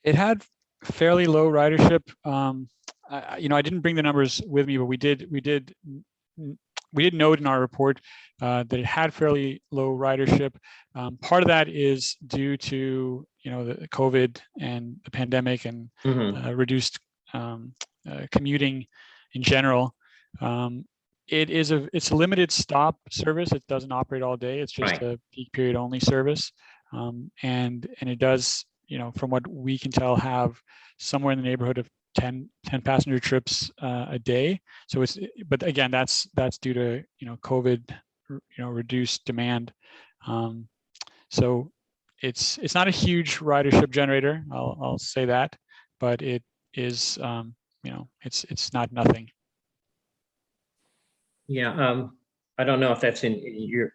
[SPEAKER 9] It had fairly low ridership. I didn't bring the numbers with me, but we did note in our report that it had fairly low ridership. Part of that is due to the COVID and the pandemic and reduced commuting in general. It's a limited stop service. It doesn't operate all day. It's just a peak period only service, and it does, from what we can tell, have somewhere in the neighborhood of 10 passenger trips a day. So but again, that's due to COVID, reduced demand. So it's not a huge ridership generator. I'll say that, but it is it's not nothing.
[SPEAKER 1] Yeah, I don't know if that's in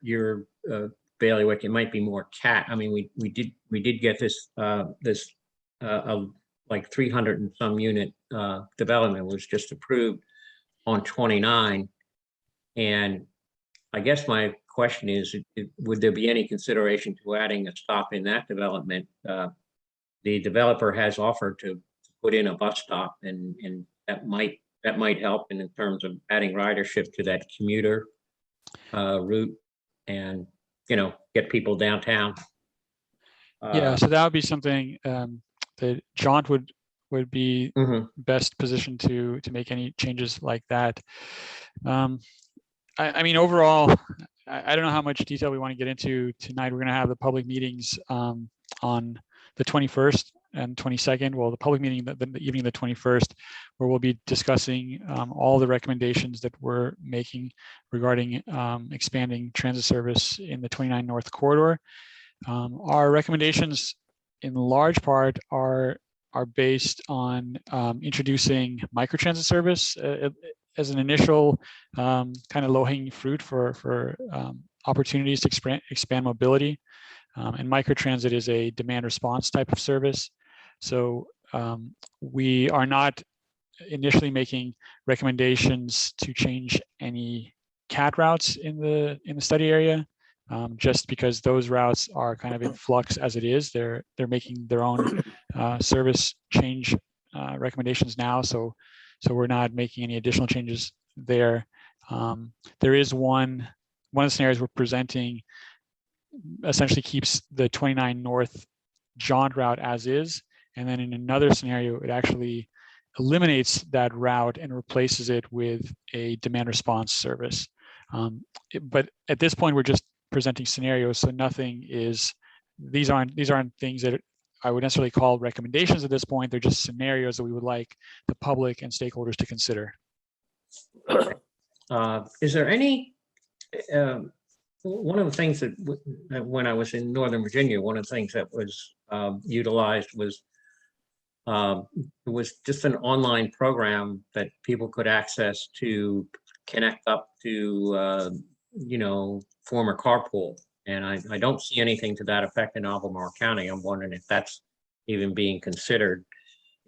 [SPEAKER 1] your bailiwick. It might be more CAT. I mean, we did get this like 300 and some unit development was just approved on 29, and I guess my question is, would there be any consideration to adding a stop in that development? The developer has offered to put in a bus stop, and that might help in terms of adding ridership to that commuter route, and get people downtown.
[SPEAKER 9] Yeah, so that would be something that John would be best positioned to make any changes like that. I mean, overall, I don't know how much detail we want to get into tonight. We're going to have the public meetings on the 21st and 22nd. Well, the public meeting the evening of the 21st, where we'll be discussing all the recommendations that we're making regarding expanding transit service in the 29 North corridor. Our recommendations, in large part, are based on introducing microtransit service as an initial kind of low-hanging fruit for opportunities to expand mobility. And microtransit is a demand response type of service. So we are not initially making recommendations to change any CAT routes in the study area, just because those routes are kind of in flux as it is. They're making their own service change recommendations now. So we're not making any additional changes there. There is one of the scenarios we're presenting essentially keeps the 29 North jaunt route as is. And then in another scenario, it actually eliminates that route and replaces it with a demand response service. But at this point, we're just presenting scenarios. So these aren't things that I would necessarily call recommendations at this point. They're just scenarios that we would like the public and stakeholders to consider.
[SPEAKER 1] Is there any, one of the things that when I was in Northern Virginia, one of the things that was utilized was It was just an online program that people could access to connect up to, form a carpool. And I don't see anything to that effect in Albemarle County. I'm wondering if that's even being considered.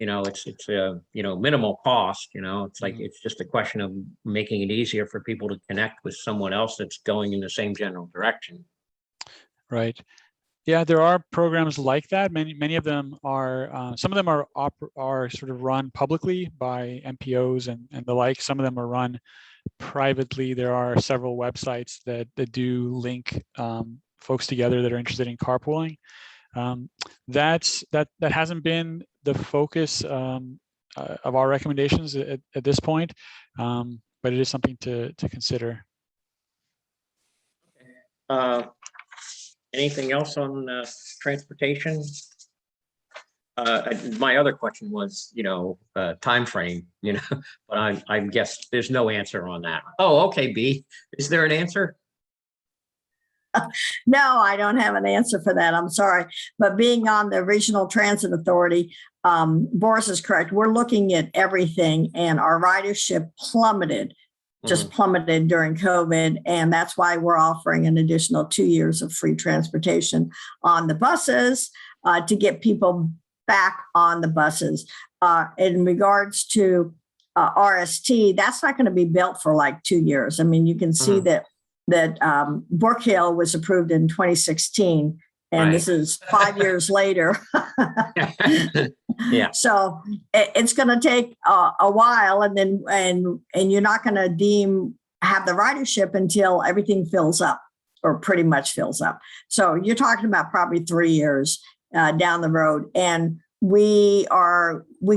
[SPEAKER 1] It's a, minimal cost, it's like, it's just a question of making it easier for people to connect with someone else that's going in the same general direction.
[SPEAKER 9] Right. Yeah, there are programs like that. Many of them are, some of them are sort of run publicly by MPOs and the like. Some of them are run privately. There are several websites that do link folks together that are interested in carpooling. That hasn't been the focus of our recommendations at this point, but it is something to consider.
[SPEAKER 1] Anything else on transportation? My other question was, time frame, but I guess there's no answer on that. Oh, okay, B. Is there an answer?
[SPEAKER 4] No, I don't have an answer for that. I'm sorry. But being on the Regional Transit Authority, Boris is correct. We're looking at everything, and our ridership plummeted, just plummeted during COVID. And that's why we're offering an additional 2 years of free transportation on the buses to get people back on the buses. In regards to RST, that's not going to be built for like 2 years. I mean, you can see that Brookhill was approved in 2016, and
[SPEAKER 1] Right.
[SPEAKER 4] this is 5 years later.
[SPEAKER 1] Yeah.
[SPEAKER 4] So it's going to take a while, and then and you're not going to have the ridership until everything fills up, or pretty much fills up. So you're talking about probably 3 years down the road, and we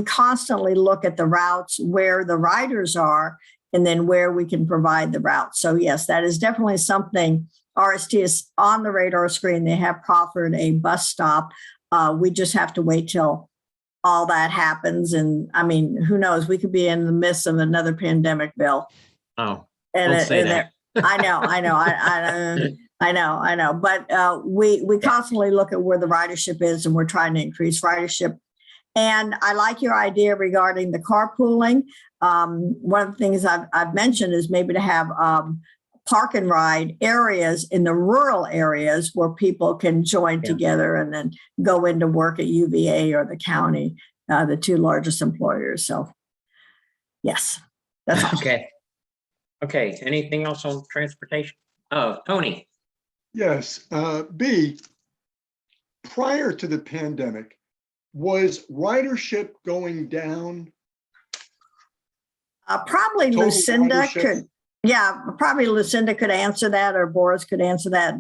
[SPEAKER 4] constantly look at the routes where the riders are, and then where we can provide the route. So yes, that is definitely something. RST is on the radar screen. They have proffered a bus stop. We just have to wait till all that happens. And I mean, who knows? We could be in the midst of another pandemic, Bill.
[SPEAKER 1] Oh,
[SPEAKER 4] And
[SPEAKER 1] don't say that.
[SPEAKER 4] I know. But we constantly look at where the ridership is, and we're trying to increase ridership. And I like your idea regarding the carpooling. One of the things I've mentioned is maybe to have park and ride areas in the rural areas where people can join together and then go into work at UVA or the county, the two largest employers. So yes, that's all.
[SPEAKER 1] Okay. Anything else on transportation? Oh, Tony.
[SPEAKER 2] Yes, B, prior to the pandemic, was ridership going down?
[SPEAKER 4] Probably
[SPEAKER 2] Total
[SPEAKER 4] Lucinda
[SPEAKER 2] ridership?
[SPEAKER 4] could. Yeah, probably Lucinda could answer that, or Boris could answer that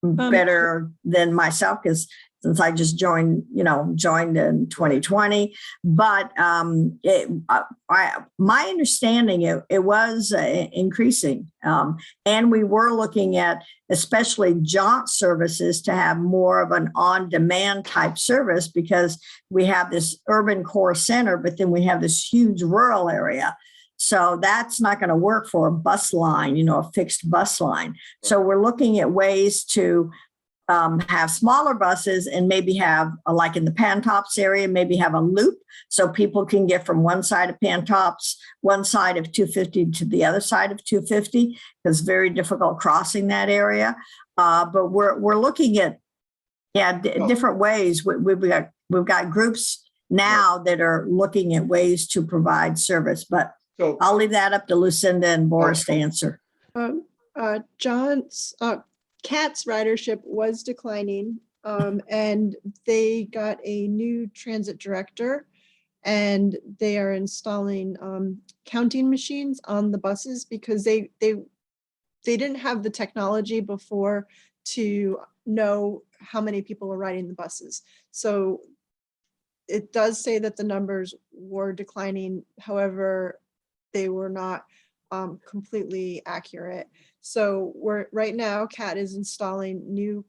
[SPEAKER 4] better than myself, because since I just joined in 2020. But my understanding, it was increasing. And we were looking at especially jaunt services to have more of an on-demand type service, because we have this urban core center, but then we have this huge rural area. So that's not going to work for a bus line, a fixed bus line. So we're looking at ways to have smaller buses, and maybe have, like in the Pantops area, maybe have a loop so people can get from one side of Pantops, one side of 250 to the other side of 250. It's very difficult crossing that area. But we're looking at different ways. We've got groups now that are looking at ways to provide service, but
[SPEAKER 2] So
[SPEAKER 4] I'll leave that up to Lucinda and Boris to answer.
[SPEAKER 8] Cat's ridership was declining, and they got a new transit director, and they are installing counting machines on the buses, because they didn't have the technology before to know how many people are riding the buses. So it does say that the numbers were declining. However, they were not completely accurate. So right now, CAT is installing new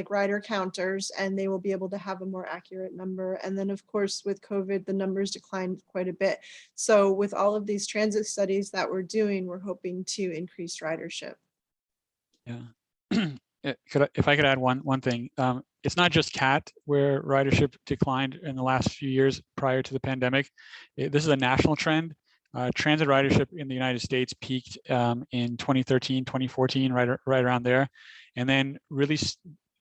[SPEAKER 8] rider counters, and they will be able to have a more accurate number. And then of course, with COVID, the numbers declined quite a bit. So with all of these transit studies that we're doing, we're hoping to increase ridership.
[SPEAKER 9] Yeah. If I could add one thing, it's not just CAT where ridership declined in the last few years prior to the pandemic. This is a national trend. Transit ridership in the United States peaked in 2013, 2014, right around there. And then really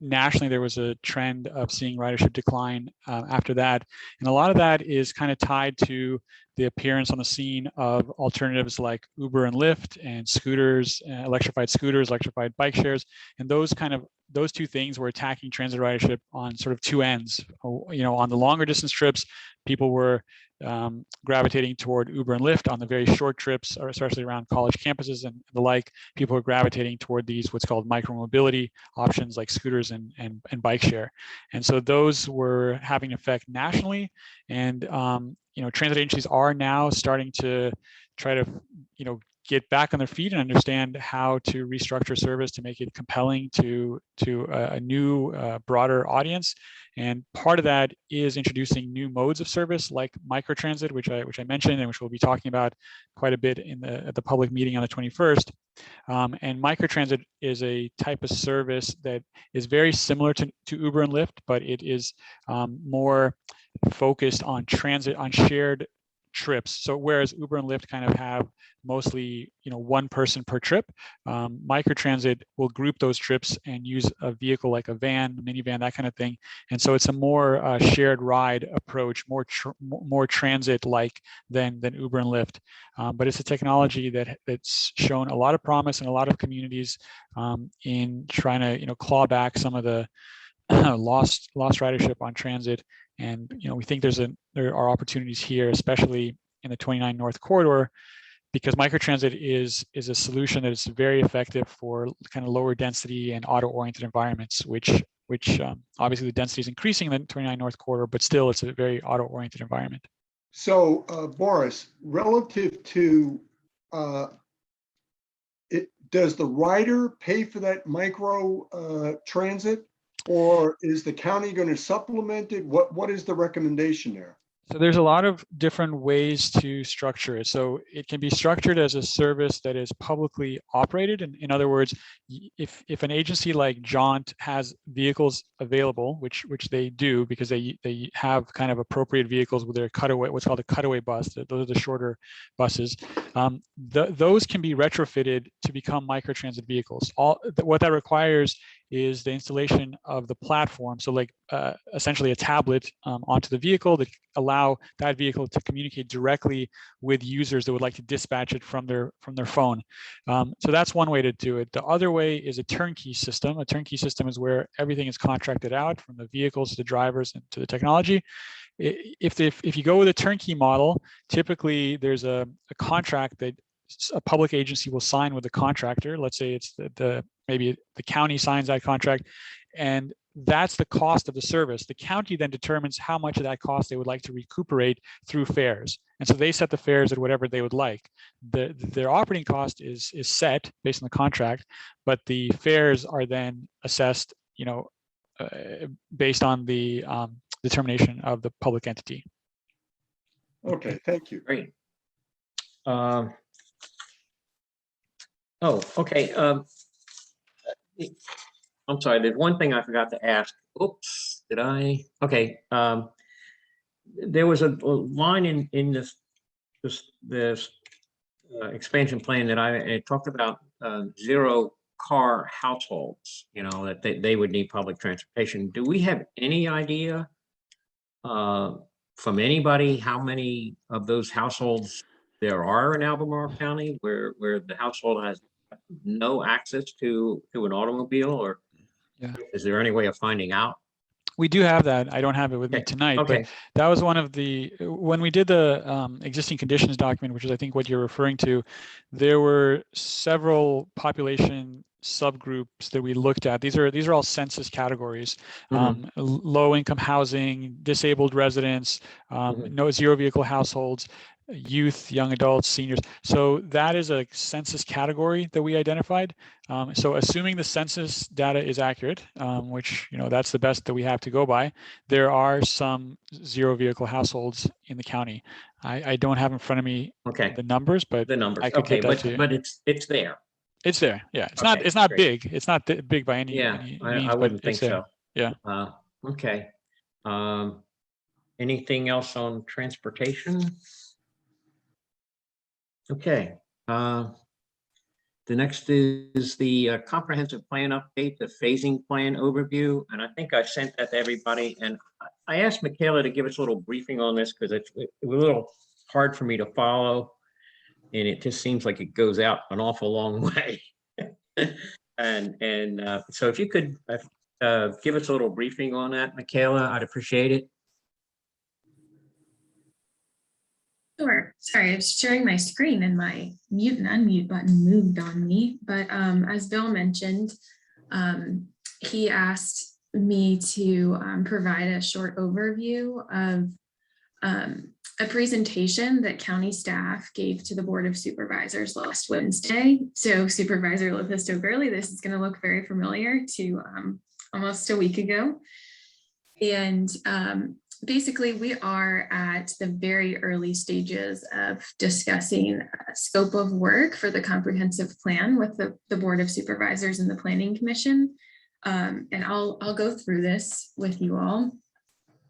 [SPEAKER 9] nationally, there was a trend of seeing ridership decline after that. And a lot of that is kind of tied to the appearance on the scene of alternatives like Uber and Lyft and scooters, electrified bike shares. And those two things were attacking transit ridership on sort of two ends. On the longer distance trips, people were gravitating toward Uber and Lyft. On the very short trips, or especially around college campuses and the like, people are gravitating toward these what's called micromobility options like scooters and bike share. And so those were having an effect nationally. And transit agencies are now starting to try to get back on their feet and understand how to restructure service to make it compelling to a new broader audience. And part of that is introducing new modes of service like microtransit, which I mentioned and which we'll be talking about quite a bit at the public meeting on the 21st. And microtransit is a type of service that is very similar to Uber and Lyft, but it is more focused on transit, on shared trips. So whereas Uber and Lyft kind of have mostly one person per trip, microtransit will group those trips and use a vehicle like a van, minivan, that kind of thing. And so it's a more shared ride approach, more transit-like than Uber and Lyft. But it's a technology that's shown a lot of promise in a lot of communities in trying to claw back some of the lost ridership on transit. And we think there are opportunities here, especially in the 29 North corridor, because microtransit is a solution that is very effective for kind of lower density and auto-oriented environments, which obviously the density is increasing in the 29 North corridor, but still it's a very auto-oriented environment.
[SPEAKER 2] So Boris, relative to does the rider pay for that micro transit? Or is the county going to supplement it? What is the recommendation there?
[SPEAKER 9] So there's a lot of different ways to structure it. So it can be structured as a service that is publicly operated. And in other words, if an agency like Jaunt has vehicles available, which they do because they have kind of appropriate vehicles with their cutaway, what's called a cutaway bus. Those are the shorter buses. Those can be retrofitted to become microtransit vehicles. What that requires is the installation of the platform. So like essentially a tablet onto the vehicle that allow that vehicle to communicate directly with users that would like to dispatch it from their phone. So that's one way to do it. The other way is a turnkey system. A turnkey system is where everything is contracted out, from the vehicles to the drivers and to the technology. If you go with a turnkey model, typically there's a contract that a public agency will sign with the contractor. Let's say it's maybe the county signs that contract, and that's the cost of the service. The county then determines how much of that cost they would like to recuperate through fares. And so they set the fares at whatever they would like. Their operating cost is set based on the contract, but the fares are then assessed, based on the determination of the public entity.
[SPEAKER 2] Okay, thank you.
[SPEAKER 1] Great. Okay. I'm sorry, there's one thing I forgot to ask. Oops, did I? Okay. There was a line in this expansion plan that it talked about zero car households, that they would need public transportation. Do we have any idea from anybody how many of those households there are in Albemarle County where the household has no access to an automobile? Or is there any way of finding out?
[SPEAKER 9] We do have that. I don't have it with me tonight, but that was one of when we did the existing conditions document, which is I think what you're referring to, there were several population subgroups that we looked at. These are all census categories: low income housing, disabled residents, no zero vehicle households, youth, young adults, seniors. So that is a census category that we identified. So assuming the census data is accurate, which that's the best that we have to go by, there are some zero vehicle households in the county. I don't have in front of me the numbers, but I could get that to you.
[SPEAKER 1] But it's there.
[SPEAKER 9] It's there. Yeah, it's not big. It's not big by any means.
[SPEAKER 1] I wouldn't think so.
[SPEAKER 9] Yeah.
[SPEAKER 1] Okay. Anything else on transportation? Okay. The next is the comprehensive plan update, the phasing plan overview, and I think I sent that to everybody. And I asked Michaela to give us a little briefing on this because it was a little hard for me to follow, and it just seems like it goes out an awful long way. And so if you could give us a little briefing on that, Michaela, I'd appreciate it.
[SPEAKER 3] Sure. Sorry, I was sharing my screen and my mute and unmute button moved on me. But as Bill mentioned, he asked me to provide a short overview of a presentation that county staff gave to the Board of Supervisors last Wednesday. So Supervisor Lopez-Gurley, this is going to look very familiar to almost a week ago. And basically, we are at the very early stages of discussing a scope of work for the comprehensive plan with the Board of Supervisors and the Planning Commission. And I'll go through this with you all.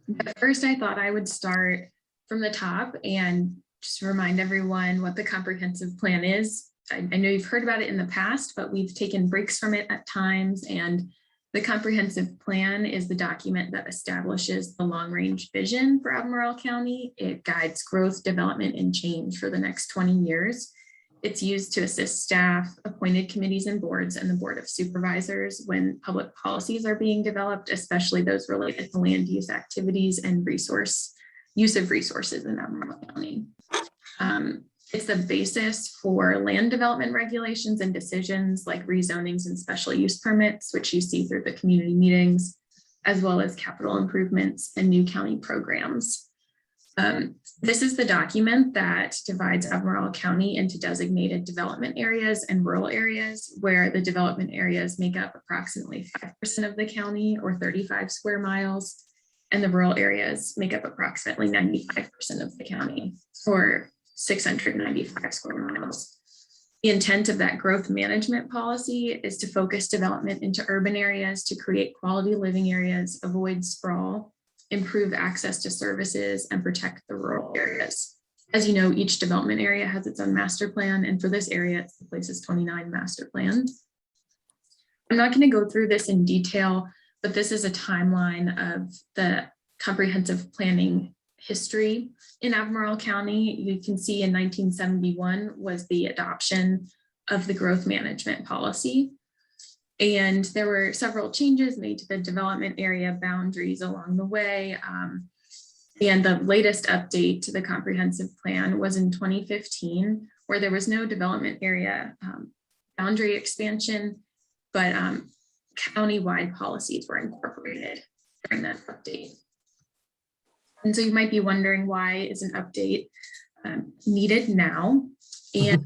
[SPEAKER 3] But first, I thought I would start from the top and just remind everyone what the comprehensive plan is. I know you've heard about it in the past, but we've taken breaks from it at times. And the comprehensive plan is the document that establishes the long-range vision for Admiral County. It guides growth, development, and change for the next 20 years. It's used to assist staff, appointed committees and boards, and the Board of Supervisors when public policies are being developed, especially those related to land use activities and use of resources in Admiral County. It's the basis for land development regulations and decisions like rezonings and special use permits, which you see through the community meetings, as well as capital improvements and new county programs. This is the document that divides Admiral County into designated development areas and rural areas, where the development areas make up approximately 5% of the county or 35 square miles, and the rural areas make up approximately 95% of the county or 695 square miles. The intent of that growth management policy is to focus development into urban areas to create quality living areas, avoid sprawl, improve access to services, and protect the rural areas. As you know, each development area has its own master plan, and for this area, it's the Places29 master plan. I'm not going to go through this in detail, but this is a timeline of the comprehensive planning history in Admiral County. You can see in 1971 was the adoption of the growth management policy. And there were several changes made to the development area boundaries along the way. And the latest update to the comprehensive plan was in 2015, where there was no development area boundary expansion, but county-wide policies were incorporated during that update. And so you might be wondering, why is an update needed now? And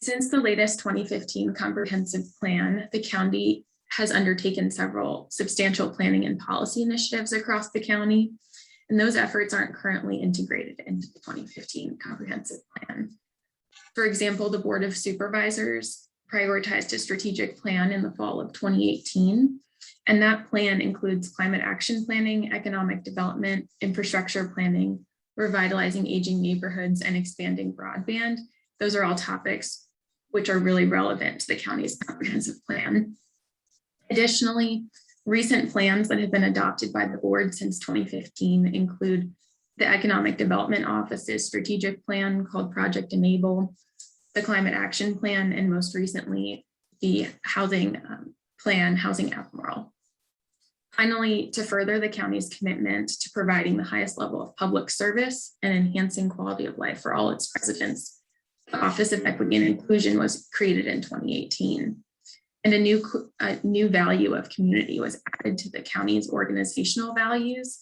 [SPEAKER 3] since the latest 2015 comprehensive plan, the county has undertaken several substantial planning and policy initiatives across the county, and those efforts aren't currently integrated into the 2015 comprehensive plan. For example, the Board of Supervisors prioritized a strategic plan in the fall of 2018. And that plan includes climate action planning, economic development, infrastructure planning, revitalizing aging neighborhoods, and expanding broadband. Those are all topics which are really relevant to the county's comprehensive plan. Additionally, recent plans that have been adopted by the board since 2015 include the Economic Development Office's strategic plan called Project Enable, the Climate Action Plan, and most recently, the housing plan, Housing Admiral. Finally, to further the county's commitment to providing the highest level of public service and enhancing quality of life for all its residents, the Office of Equity and Inclusion was created in 2018. And a new value of community was added to the county's organizational values.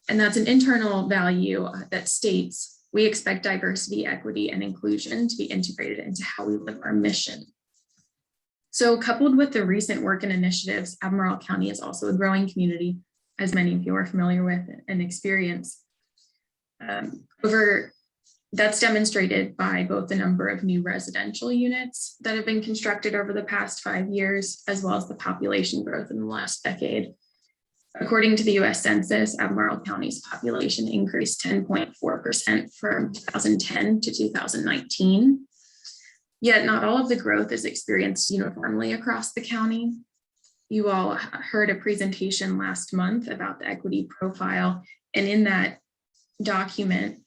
[SPEAKER 3] And that's an internal value that states, we expect diversity, equity, and inclusion to be integrated into how we live our mission. So coupled with the recent work and initiatives, Admiral County is also a growing community, as many of you are familiar with and experience. Over That's demonstrated by both the number of new residential units that have been constructed over the past 5 years, as well as the population growth in the last decade. According to the US Census, Albemarle County's population increased 10.4% from 2010 to 2019. Yet not all of the growth is experienced uniformly across the county. You all heard a presentation last month about the equity profile, and in that document,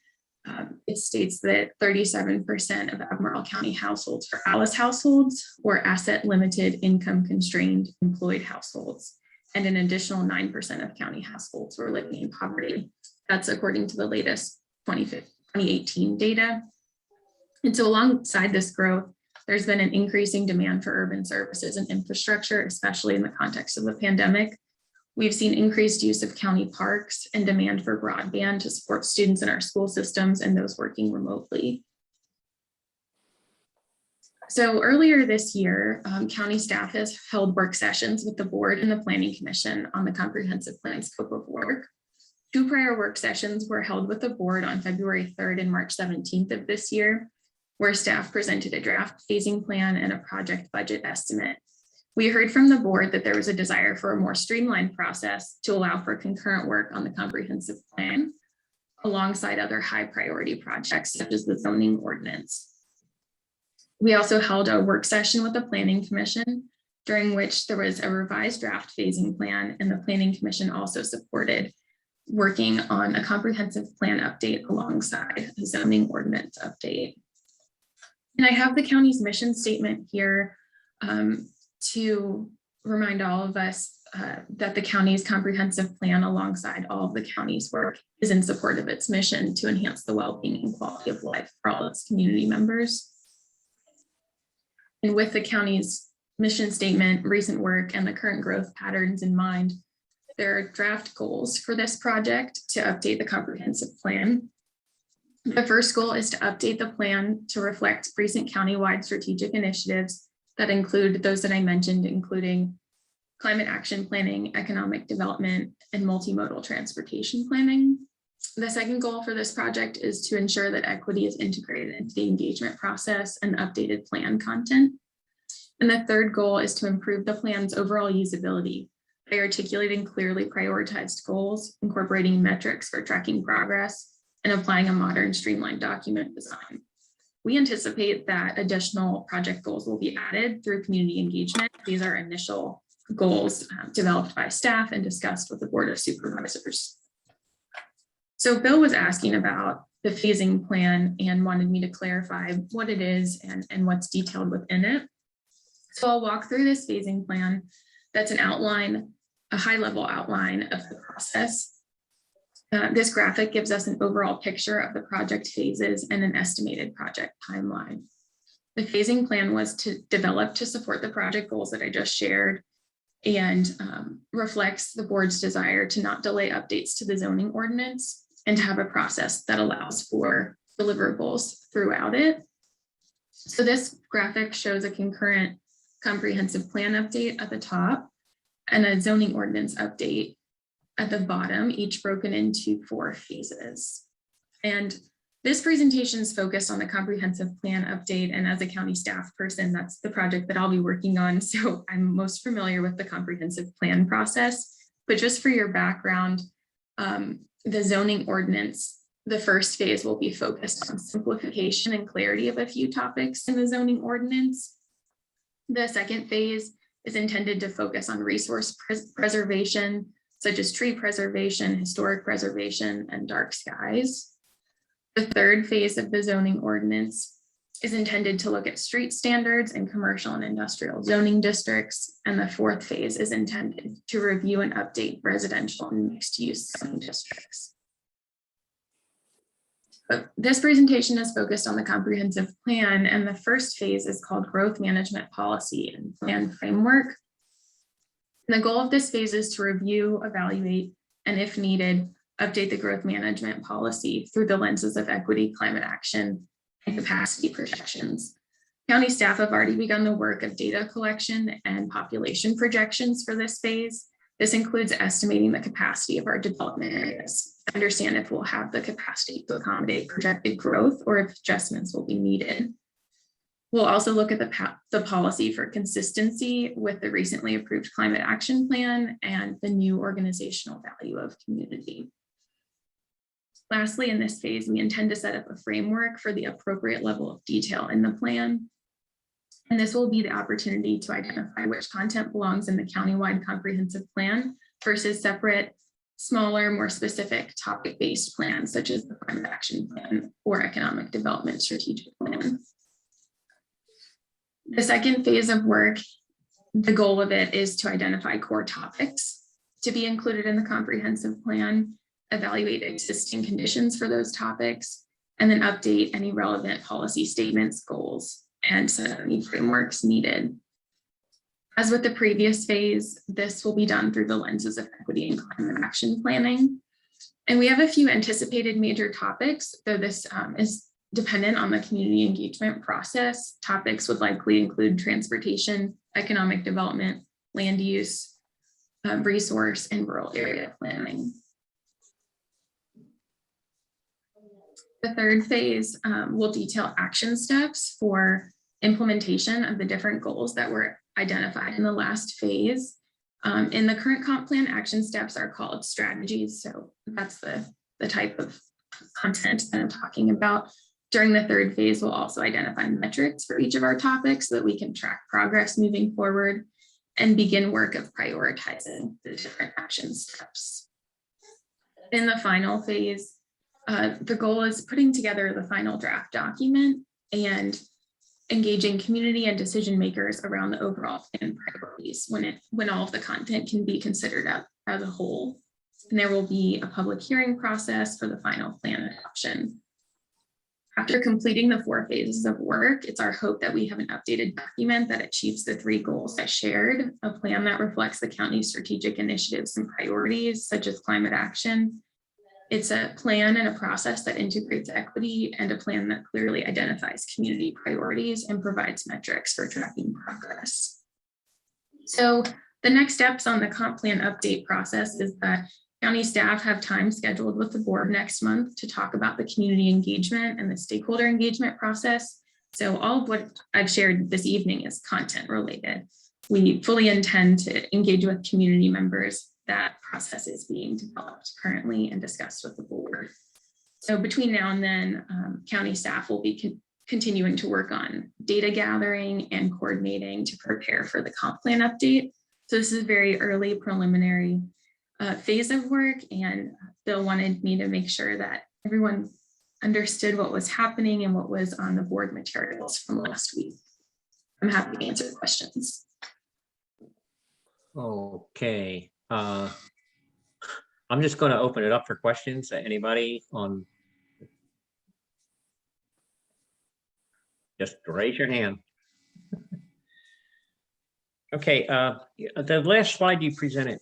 [SPEAKER 3] it states that 37% of Admiral County households are ALICE households or asset limited income constrained employed households. And an additional 9% of county households were living in poverty. That's according to the latest 2018 data. And so alongside this growth, there's been an increasing demand for urban services and infrastructure, especially in the context of the pandemic. We've seen increased use of county parks and demand for broadband to support students in our school systems and those working remotely. So earlier this year, county staff has held work sessions with the board and the planning commission on the comprehensive plan scope of work. 2 prior work sessions were held with the board on February 3rd and March 17th of this year, where staff presented a draft phasing plan and a project budget estimate. We heard from the board that there was a desire for a more streamlined process to allow for concurrent work on the comprehensive plan alongside other high priority projects such as the zoning ordinance. We also held a work session with the Planning Commission, during which there was a revised draft phasing plan, and the Planning Commission also supported working on a comprehensive plan update alongside the zoning ordinance update. And I have the county's mission statement here to remind all of us that the county's comprehensive plan alongside all of the county's work is in support of its mission to enhance the well-being and quality of life for all its community members. And with the county's mission statement, recent work, and the current growth patterns in mind, there are draft goals for this project to update the comprehensive plan. The first goal is to update the plan to reflect recent countywide strategic initiatives that include those that I mentioned, including climate action planning, economic development, and multimodal transportation planning. The second goal for this project is to ensure that equity is integrated into the engagement process and updated plan content. And the third goal is to improve the plan's overall usability by articulating clearly prioritized goals, incorporating metrics for tracking progress, and applying a modern streamlined document design. We anticipate that additional project goals will be added through community engagement. These are initial goals developed by staff and discussed with the Board of Supervisors. So Bill was asking about the phasing plan and wanted me to clarify what it is and what's detailed within it. So I'll walk through this phasing plan. That's an outline, a high-level outline of the process. This graphic gives us an overall picture of the project phases and an estimated project timeline. The phasing plan was developed to support the project goals that I just shared and reflects the board's desire to not delay updates to the zoning ordinance and to have a process that allows for deliverables throughout it. So this graphic shows a concurrent comprehensive plan update at the top and a zoning ordinance update at the bottom, each broken into 4 phases. And this presentation is focused on the comprehensive plan update. And as a county staff person, that's the project that I'll be working on. So I'm most familiar with the comprehensive plan process. But just for your background, the zoning ordinance, the first phase will be focused on simplification and clarity of a few topics in the zoning ordinance. The second phase is intended to focus on resource preservation, such as tree preservation, historic preservation, and dark skies. The third phase of the zoning ordinance is intended to look at street standards and commercial and industrial zoning districts. And the fourth phase is intended to review and update residential and mixed-use zoning districts. But this presentation is focused on the comprehensive plan, and the first phase is called Growth Management Policy and Plan Framework. And the goal of this phase is to review, evaluate, and if needed, update the growth management policy through the lenses of equity, climate action, and capacity projections. County staff have already begun the work of data collection and population projections for this phase, This includes estimating the capacity of our development areas, understand if we'll have the capacity to accommodate projected growth or if adjustments will be needed. We'll also look at the policy for consistency with the recently approved climate action plan and the new organizational value of community. Lastly, in this phase, we intend to set up a framework for the appropriate level of detail in the plan. And this will be the opportunity to identify which content belongs in the countywide comprehensive plan versus separate, smaller, more specific topic-based plans, such as the climate action plan or economic development strategic plan. The second phase of work, the goal of it is to identify core topics to be included in the comprehensive plan, evaluate existing conditions for those topics, and then update any relevant policy statements, goals, and set up any frameworks needed. As with the previous phase, this will be done through the lenses of equity and climate action planning. And we have a few anticipated major topics, though this is dependent on the community engagement process. Topics would likely include transportation, economic development, land use, resource, and rural area planning. The third phase will detail action steps for implementation of the different goals that were identified in the last phase. In the current comp plan, action steps are called strategies. So that's the type of content that I'm talking about. During the third phase, we'll also identify metrics for each of our topics so that we can track progress moving forward and begin work of prioritizing the different action steps. In the final phase, the goal is putting together the final draft document and engaging community and decision makers around the overall plan priorities when all of the content can be considered as a whole. And there will be a public hearing process for the final plan adoption. After completing the 4 phases of work, it's our hope that we have an updated document that achieves the 3 goals I shared, a plan that reflects the county's strategic initiatives and priorities, such as climate action. It's a plan and a process that integrates equity, and a plan that clearly identifies community priorities and provides metrics for tracking progress. So the next steps on the comp plan update process is that county staff have time scheduled with the board next month to talk about the community engagement and the stakeholder engagement process. So all of what I've shared this evening is content related. We fully intend to engage with community members. That process is being developed currently and discussed with the board. So between now and then, county staff will be continuing to work on data gathering and coordinating to prepare for the comp plan update. So this is a very early preliminary phase of work, and Bill wanted me to make sure that everyone understood what was happening and what was on the board materials from last week. I'm happy to answer questions.
[SPEAKER 1] Okay. I'm just going to open it up for questions. Anybody on? Just raise your hand. Okay. The last slide you presented,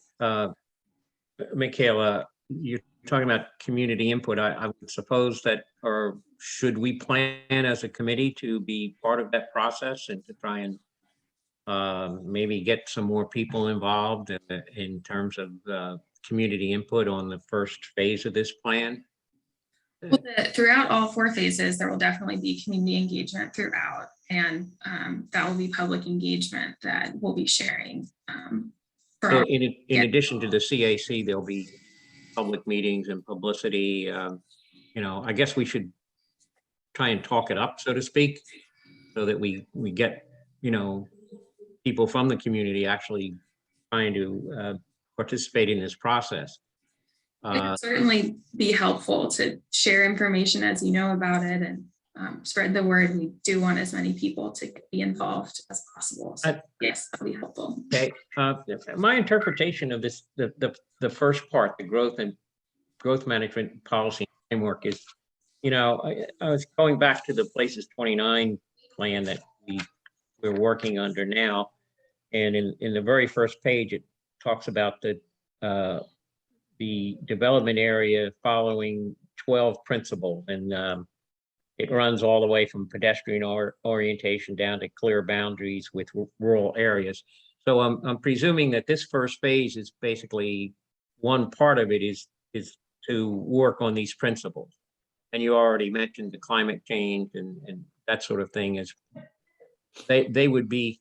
[SPEAKER 1] Michaela, you're talking about community input. I would suppose that, or should we plan as a committee to be part of that process and to try and maybe get some more people involved in terms of community input on the first phase of this plan?
[SPEAKER 3] Well, throughout all 4 phases, there will definitely be community engagement throughout, and that will be public engagement that we'll be sharing.
[SPEAKER 1] So in addition to the CAC, there'll be public meetings and publicity. I guess we should try and talk it up, so to speak, so that we get, people from the community actually trying to participate in this process.
[SPEAKER 3] It would certainly be helpful to share information as you know about it and spread the word. We do want as many people to be involved as possible. So yes, that'll be helpful.
[SPEAKER 1] Okay. My interpretation of this, the first part, the growth management policy framework is, I was going back to the Places29 plan that we're working under now. And in the very first page, it talks about the development area following 12 principles, and it runs all the way from pedestrian orientation down to clear boundaries with rural areas. So I'm presuming that this first phase is basically, one part of it is to work on these principles. And you already mentioned the climate change and that sort of thing is, they would be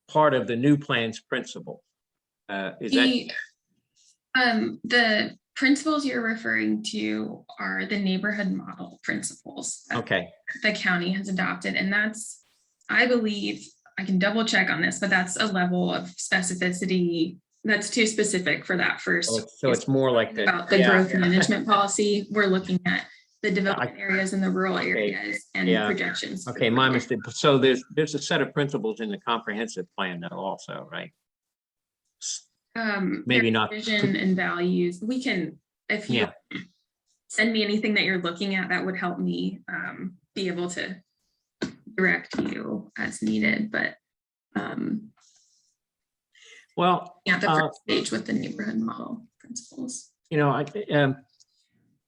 [SPEAKER 1] part of the new plan's principle. Is that,
[SPEAKER 3] The principles you're referring to are the neighborhood model principles that
[SPEAKER 1] okay,
[SPEAKER 3] the county has adopted. And that's, I believe, I can double check on this, but that's a level of specificity that's too specific for that first.
[SPEAKER 1] so it's more like
[SPEAKER 3] About the
[SPEAKER 1] yeah.
[SPEAKER 3] growth management policy. We're looking at the development areas and the rural areas and
[SPEAKER 1] yeah.
[SPEAKER 3] projections.
[SPEAKER 1] Okay, my mistake. So there's a set of principles in the comprehensive plan though also, right? Maybe
[SPEAKER 3] there's
[SPEAKER 1] not.
[SPEAKER 3] Vision and values. We can, if you send me anything that you're looking at, that would help me be able to direct you as needed. But
[SPEAKER 1] Well,
[SPEAKER 3] yeah, the first stage with the neighborhood model principles.
[SPEAKER 1] you know,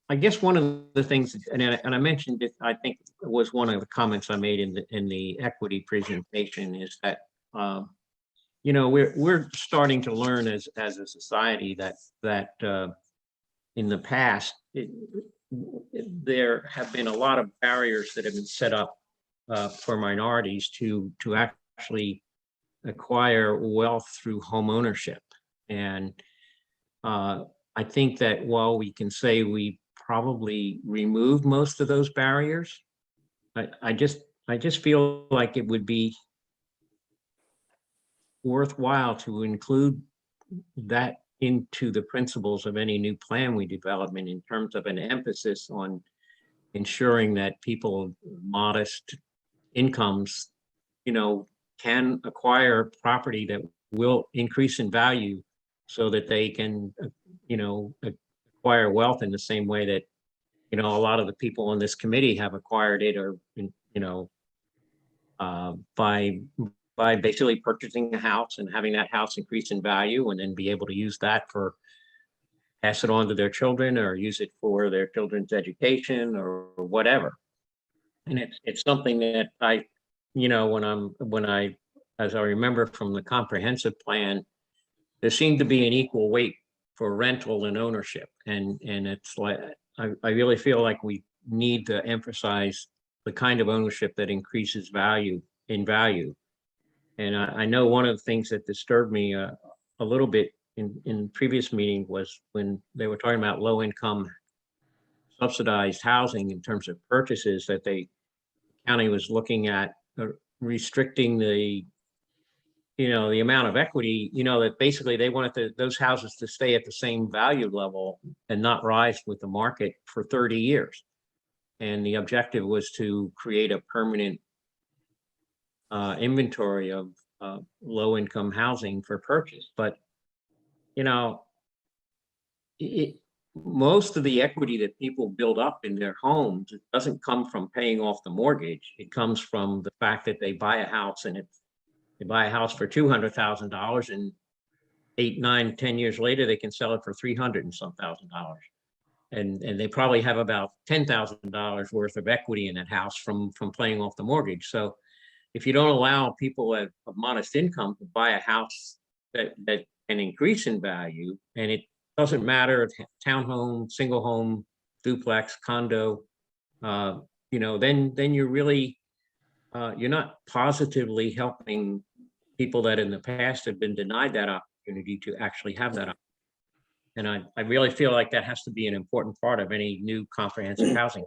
[SPEAKER 1] I guess one of the things, and I mentioned it, I think it was one of the comments I made in the equity presentation, is that you know, we're starting to learn as a society that in the past there have been a lot of barriers that have been set up for minorities to actually acquire wealth through home ownership. And I think that while we can say we probably removed most of those barriers, I just feel like it would be worthwhile to include that into the principles of any new plan we develop, in terms of an emphasis on ensuring that people of modest incomes, you know, can acquire property that will increase in value so that they can, you know, acquire wealth in the same way that, you know, a lot of the people on this committee have acquired it, or, you know, by basically purchasing a house and having that house increase in value, and then be able to use that for, pass it on to their children, or use it for their children's education or whatever. And it's something that I, you know, as I remember from the comprehensive plan, there seemed to be an equal weight for rental and ownership. And it's like, I really feel like we need to emphasize the kind of ownership that increases value. And I know one of the things that disturbed me a little bit in previous meeting was when they were talking about low income subsidized housing in terms of purchases, that the county was looking at restricting the, you know, the amount of equity, you know, that basically they wanted those houses to stay at the same value level and not rise with the market for 30 years. And the objective was to create a permanent inventory of low income housing for purchase. But, you know, most of the equity that people build up in their homes, it doesn't come from paying off the mortgage. It comes from the fact that they buy a house, and they buy a house for $200,000, and 8, 9, 10 years later, they can sell it for $300 and some thousand dollars. And they probably have about $10,000 worth of equity in that house from paying off the mortgage. So if you don't allow people of modest income to buy a house that can increase in value, and it doesn't matter if townhome, single home, duplex, condo, you know, then you're really, you're not positively helping people that in the past have been denied that opportunity to actually have that opportunity. And I really feel like that has to be an important part of any new comprehensive housing.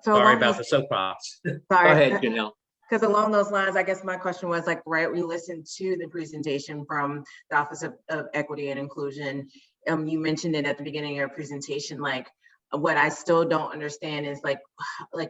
[SPEAKER 1] Sorry about the soapbox. Go ahead, Janelle.
[SPEAKER 7] Because along those lines, I guess my question was like, right, we listened to the presentation from the Office of Equity and Inclusion. You mentioned it at the beginning of your presentation, like what I still don't understand is like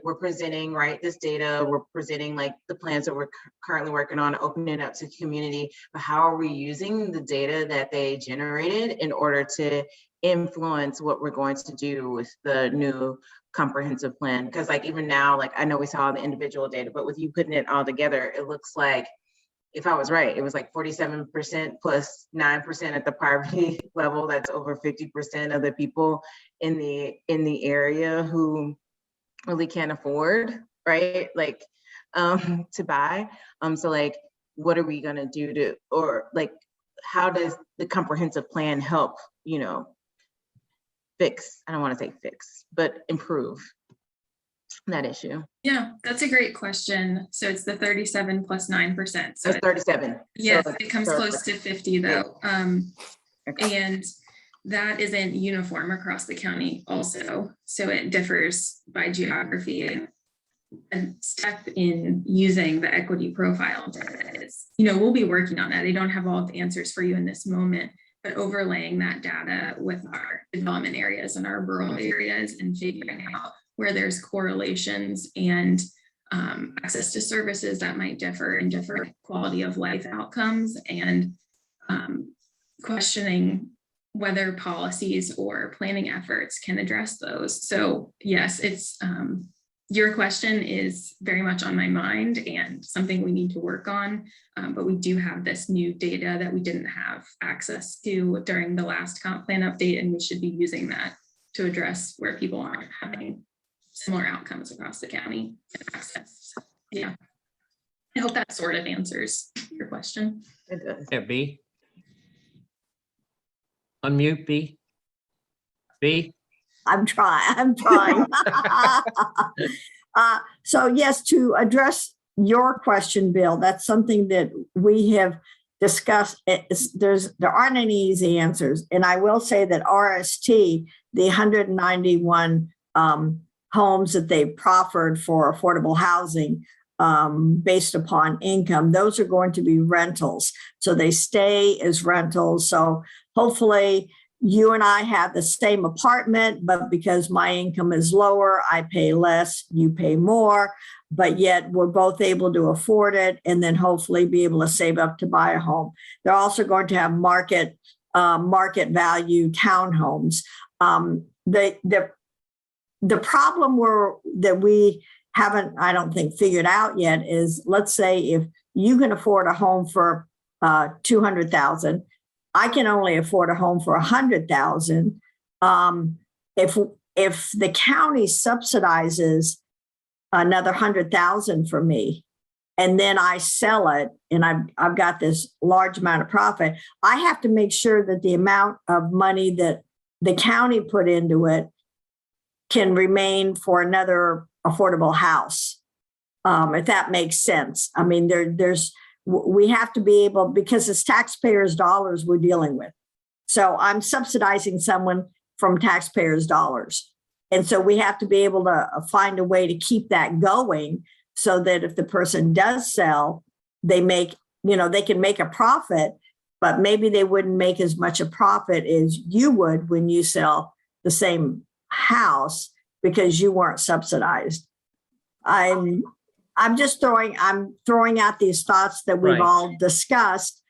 [SPEAKER 7] we're presenting, right, this data, we're presenting like the plans that we're currently working on, opening it up to the community, but how are we using the data that they generated in order to influence what we're going to do with the new comprehensive plan? Because like even now, like I know we saw the individual data, but with you putting it all together, it looks like, if I was right, it was like 47% plus 9% at the poverty level. That's over 50% of the people in the area who really can't afford, right? Like to buy. So like what are we gonna do to, or like, how does the comprehensive plan help, you know, fix, I don't wanna say fix, but improve that issue?
[SPEAKER 3] Yeah, that's a great question. So it's the 37 plus 9%. So
[SPEAKER 7] That's 37.
[SPEAKER 3] yes,
[SPEAKER 7] So
[SPEAKER 3] it comes close to 50 though.
[SPEAKER 7] Okay.
[SPEAKER 3] And that isn't uniform across the county also. So it differs by geography. And step in using the equity profile data is, you know, we'll be working on that. I don't have all the answers for you in this moment, but overlaying that data with our development areas and our rural areas and figuring out where there's correlations and access to services that might differ and different quality of life outcomes, and questioning whether policies or planning efforts can address those. So yes, it's your question is very much on my mind and something we need to work on, but we do have this new data that we didn't have access to during the last comp plan update, and we should be using that to address where people aren't having similar outcomes across the county and access. Yeah, I hope that sort of answers your question.
[SPEAKER 7] It does.
[SPEAKER 1] Yeah, B. Unmute, B. B.
[SPEAKER 4] I'm trying. So yes, to address your question, Bill, that's something that we have discussed. There aren't any easy answers. And I will say that RST, the 191 homes that they proffered for affordable housing based upon income, those are going to be rentals. So they stay as rentals. So hopefully you and I have the same apartment, but because my income is lower, I pay less, you pay more, but yet we're both able to afford it and then hopefully be able to save up to buy a home. They're also going to have market value townhomes. The problem that we haven't, I don't think, figured out yet is, let's say if you can afford a home for $200,000, I can only afford a home for $100,000. If the county subsidizes another $100,000 for me, and then I sell it, and I've got this large amount of profit, I have to make sure that the amount of money that the county put into it can remain for another affordable house, if that makes sense. I mean, we have to be able, because it's taxpayers' dollars we're dealing with. So I'm subsidizing someone from taxpayers' dollars. And so we have to be able to find a way to keep that going so that if the person does sell, they can make a profit, but maybe they wouldn't make as much a profit as you would when you sell the same house because you weren't subsidized. I'm throwing out these thoughts that we've all discussed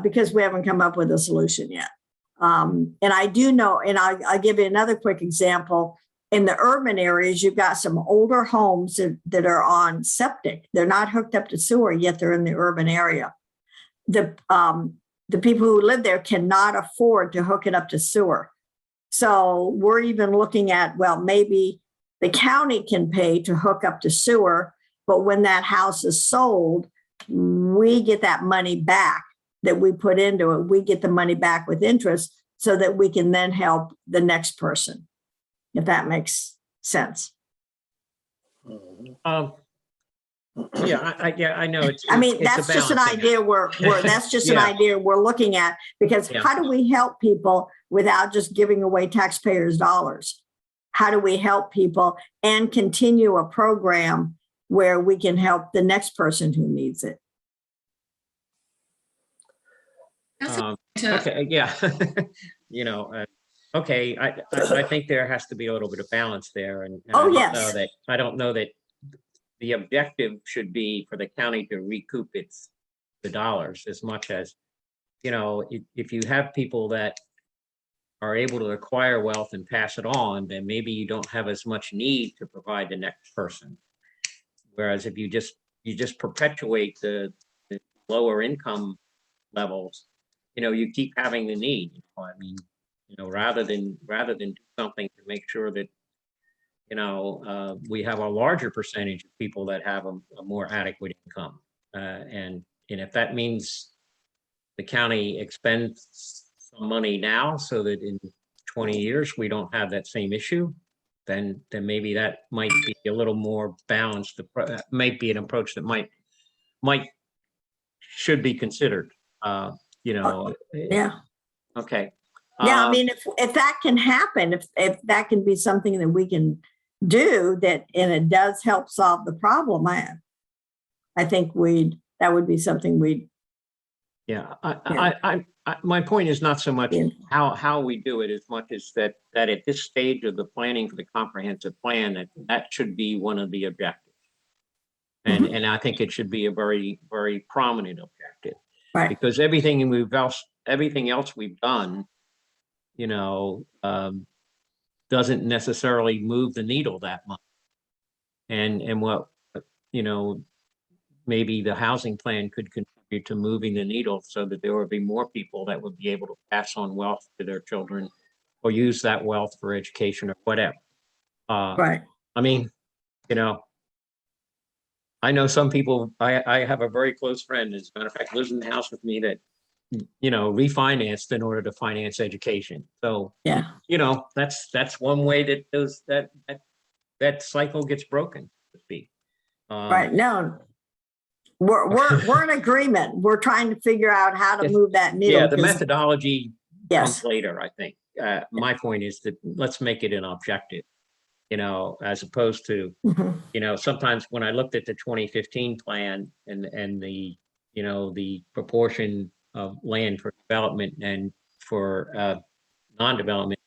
[SPEAKER 4] because we haven't come up with a solution yet. And I do know, and I'll give you another quick example. In the urban areas, you've got some older homes that are on septic. They're not hooked up to sewer, yet they're in the urban area. The people who live there cannot afford to hook it up to sewer. So we're even looking at, well, maybe the county can pay to hook up to sewer, but when that house is sold, we get that money back that we put into it. We get the money back with interest so that we can then help the next person, if that makes sense.
[SPEAKER 1] I know.
[SPEAKER 4] That's just an idea that's just an idea we're looking at, because how do we help people without just giving away taxpayers' dollars? How do we help people and continue a program where we can help the next person who needs it?
[SPEAKER 1] Okay, yeah. Okay, I think there has to be a little bit of balance there, and
[SPEAKER 4] yes.
[SPEAKER 1] I don't know that the objective should be for the county to recoup the dollars as much as, if you have people that are able to acquire wealth and pass it on, then maybe you don't have as much need to provide the next person. Whereas if you just perpetuate the lower income levels, you keep having the need. I mean, rather than do something to make sure that we have a larger percentage of people that have a more adequate income, and And if that means the county expends some money now so that in 20 years, we don't have that same issue, then maybe that might be a little more balanced. Might be an approach that should be considered.
[SPEAKER 4] Yeah.
[SPEAKER 1] Okay.
[SPEAKER 4] Yeah, I mean, if that can happen, if that can be something that we can do and it does help solve the problem, I think that would be something we'd.
[SPEAKER 1] Yeah, my point is not so much how we do it as much as that at this stage of the planning for the comprehensive plan, that should be one of the objectives. And I think it should be a very, very prominent objective.
[SPEAKER 4] Right.
[SPEAKER 1] Because everything else we've done, doesn't necessarily move the needle that much. And what, maybe the housing plan could contribute to moving the needle so that there would be more people that would be able to pass on wealth to their children or use that wealth for education or whatever.
[SPEAKER 4] Right.
[SPEAKER 1] I mean, I know some people, I have a very close friend, as a matter of fact, lives in the house with me that, refinanced in order to finance education. So,
[SPEAKER 4] Yeah.
[SPEAKER 1] that's one way that that cycle gets broken, so to speak.
[SPEAKER 4] Right. No, we're in agreement. We're trying to figure out how to
[SPEAKER 1] Yes.
[SPEAKER 4] move that needle.
[SPEAKER 1] Yeah, the methodology
[SPEAKER 4] Yes.
[SPEAKER 1] comes later, I think. My point is that let's make it an objective, as opposed to,
[SPEAKER 4] Mhm.
[SPEAKER 1] sometimes when I looked at the 2015 plan and the proportion of land for development and for non-development,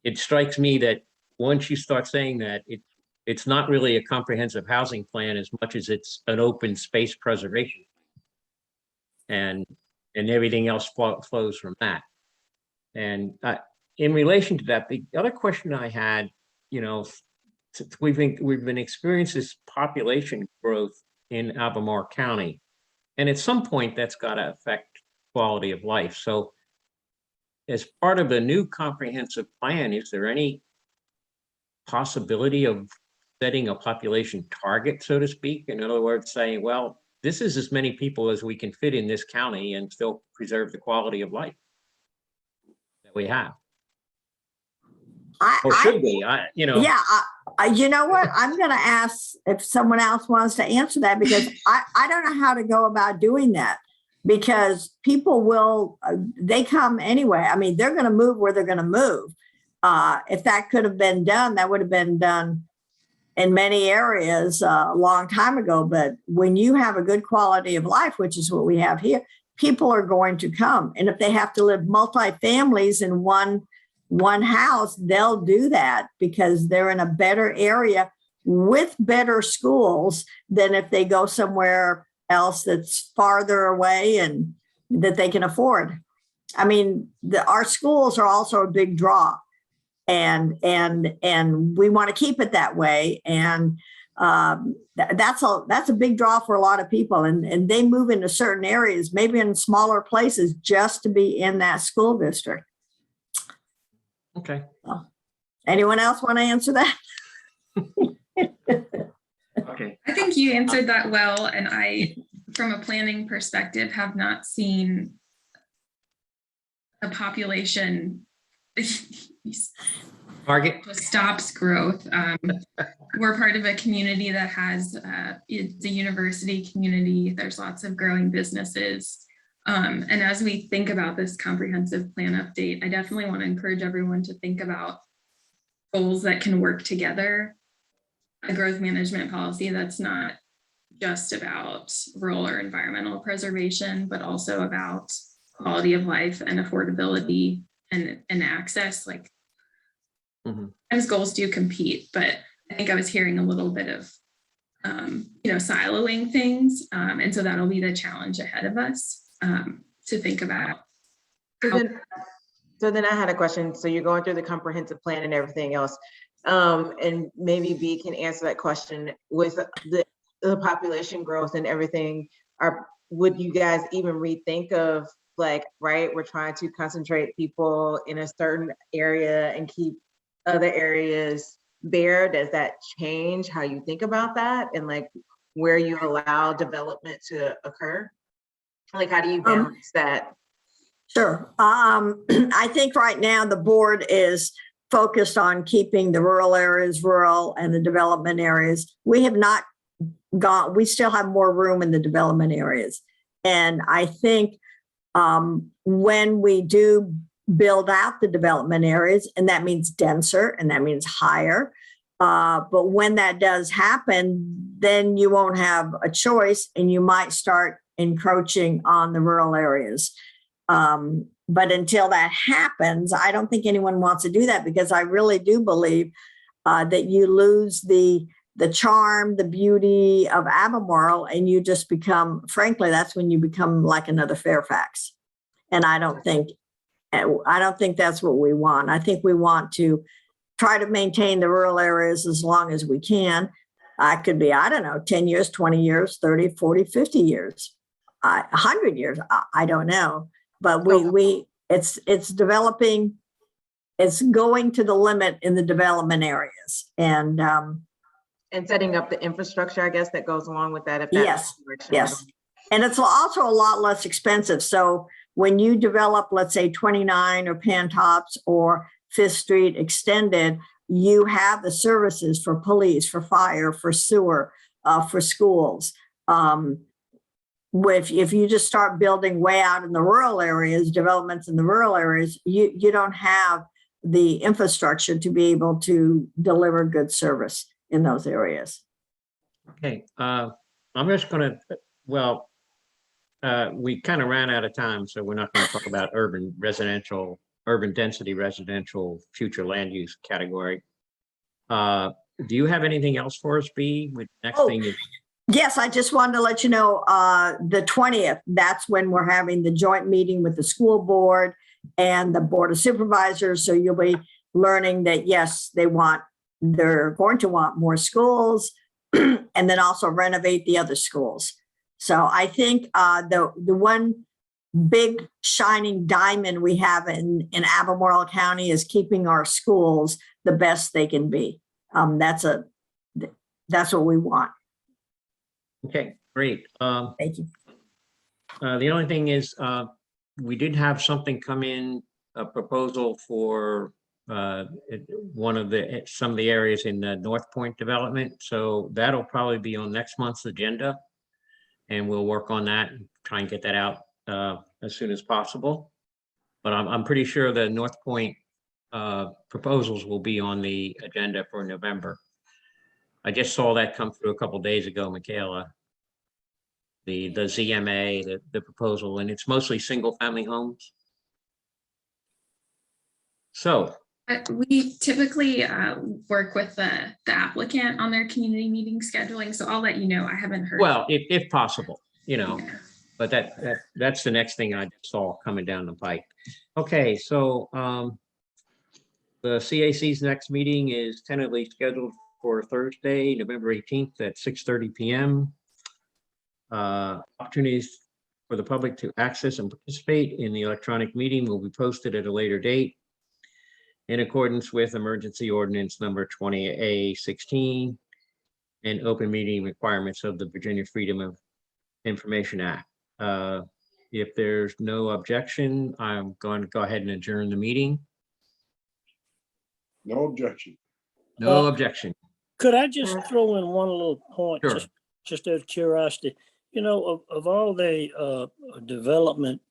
[SPEAKER 1] it strikes me that once you start saying that, it's not really a comprehensive housing plan as much as it's an open space preservation. And everything else flows from that. And in relation to that, the other question I had, we've been experiencing this population growth in Albemarle County, and at some point that's got to affect quality of life. So, as part of the new comprehensive plan, is there any possibility of setting a population target, so to speak? In other words, saying, well, this is as many people as we can fit in this county and still preserve the quality of life that we have. Or should we?
[SPEAKER 4] Yeah, you know what? I'm going to ask if someone else wants to answer that, because I don't know how to go about doing that, because people will, they come anyway. I mean, they're going to move where they're going to move. If that could have been done, that would have been done in many areas a long time ago. But when you have a good quality of life, which is what we have here, people are going to come. And if they have to live multi-families in one house, they'll do that because they're in a better area with better schools than if they go somewhere else that's farther away and that they can afford. I mean, our schools are also a big draw, and we want to keep it that way. And that's a big draw for a lot of people, and they move into certain areas, maybe in smaller places, just to be in that school district.
[SPEAKER 1] Okay.
[SPEAKER 4] Anyone else want to answer that?
[SPEAKER 1] Okay.
[SPEAKER 3] I think you answered that well. And I, from a planning perspective, have not seen a population
[SPEAKER 1] Target.
[SPEAKER 3] stops growth. We're part of a community that has, it's a university community. There's lots of growing businesses. And as we think about this comprehensive plan update, I definitely want to encourage everyone to think about goals that can work together. A growth management policy that's not just about rural or environmental preservation, but also about quality of life and affordability and access. Like, as goals do compete, but I think I was hearing a little bit of siloing things. And so that'll be the challenge ahead of us. To think about.
[SPEAKER 7] So then I had a question. So you're going through the comprehensive plan and everything else. And maybe B can answer that question with the population growth and everything. Would you guys even rethink of, like, right, we're trying to concentrate people in a certain area and keep other areas bare? Does that change how you think about that? And like, where you allow development to occur? Like, how do you balance that?
[SPEAKER 4] Sure. I think right now the board is focused on keeping the rural areas rural and the development areas. We have not we still have more room in the development areas. And I think when we do build out the development areas, and that means denser and that means higher, but when that does happen, then you won't have a choice and you might start encroaching on the rural areas. But until that happens, I don't think anyone wants to do that, because I really do believe that you lose the charm, the beauty of Albemarle, and you just become, frankly, that's when you become like another Fairfax. And I don't think that's what we want. I think we want to try to maintain the rural areas as long as we can. It could be, I don't know, 10 years, 20 years, 30, 40, 50 years, 100 years. I don't know. But it's developing, it's going to the limit in the development areas. And
[SPEAKER 7] setting up the infrastructure, I guess, that goes along with that. If that's
[SPEAKER 4] yes. And it's also a lot less expensive. So when you develop, let's say 29 or Pantops or 5th Street Extended, you have the services for police, for fire, for sewer, for schools. If you just start building way out in the rural areas, developments in the rural areas, you don't have the infrastructure to be able to deliver good service in those areas.
[SPEAKER 1] Okay, I'm just gonna, we kind of ran out of time, so we're not gonna talk about urban density residential future land use category. Do you have anything else for us, B? Next thing is.
[SPEAKER 4] Yes, I just wanted to let you know, the 20th, that's when we're having the joint meeting with the school board and the board of supervisors. So you'll be learning that, yes, they're going to want more schools and then also renovate the other schools. So I think the one big shining diamond we have in Albemarle County is keeping our schools the best they can be. That's what we want.
[SPEAKER 1] Okay, great.
[SPEAKER 4] Thank you.
[SPEAKER 1] The only thing is, we did have something come in, a proposal for some of the areas in the North Point development. So that'll probably be on next month's agenda, and we'll work on that and try and get that out as soon as possible. But I'm pretty sure the North Point proposals will be on the agenda for November. I just saw that come through a couple days ago, Michaela. The ZMA, the proposal, and it's mostly single family homes. So
[SPEAKER 3] we typically work with the applicant on their community meeting scheduling. So I'll let you know. I haven't heard.
[SPEAKER 1] Well, if possible, yeah. But that's the next thing I saw coming down the pike. Okay, so the CAC's next meeting is tentatively scheduled for Thursday, November 18th at 6:30 p.m. Opportunities for the public to access and participate in the electronic meeting will be posted at a later date in accordance with emergency ordinance number 20A16 and open meeting requirements of the Virginia Freedom of Information Act. If there's no objection, I'm going to go ahead and adjourn the meeting.
[SPEAKER 2] No objection.
[SPEAKER 1] No objection.
[SPEAKER 6] Could I just throw in one little point,
[SPEAKER 1] Sure.
[SPEAKER 6] just out of curiosity? You know, of all the development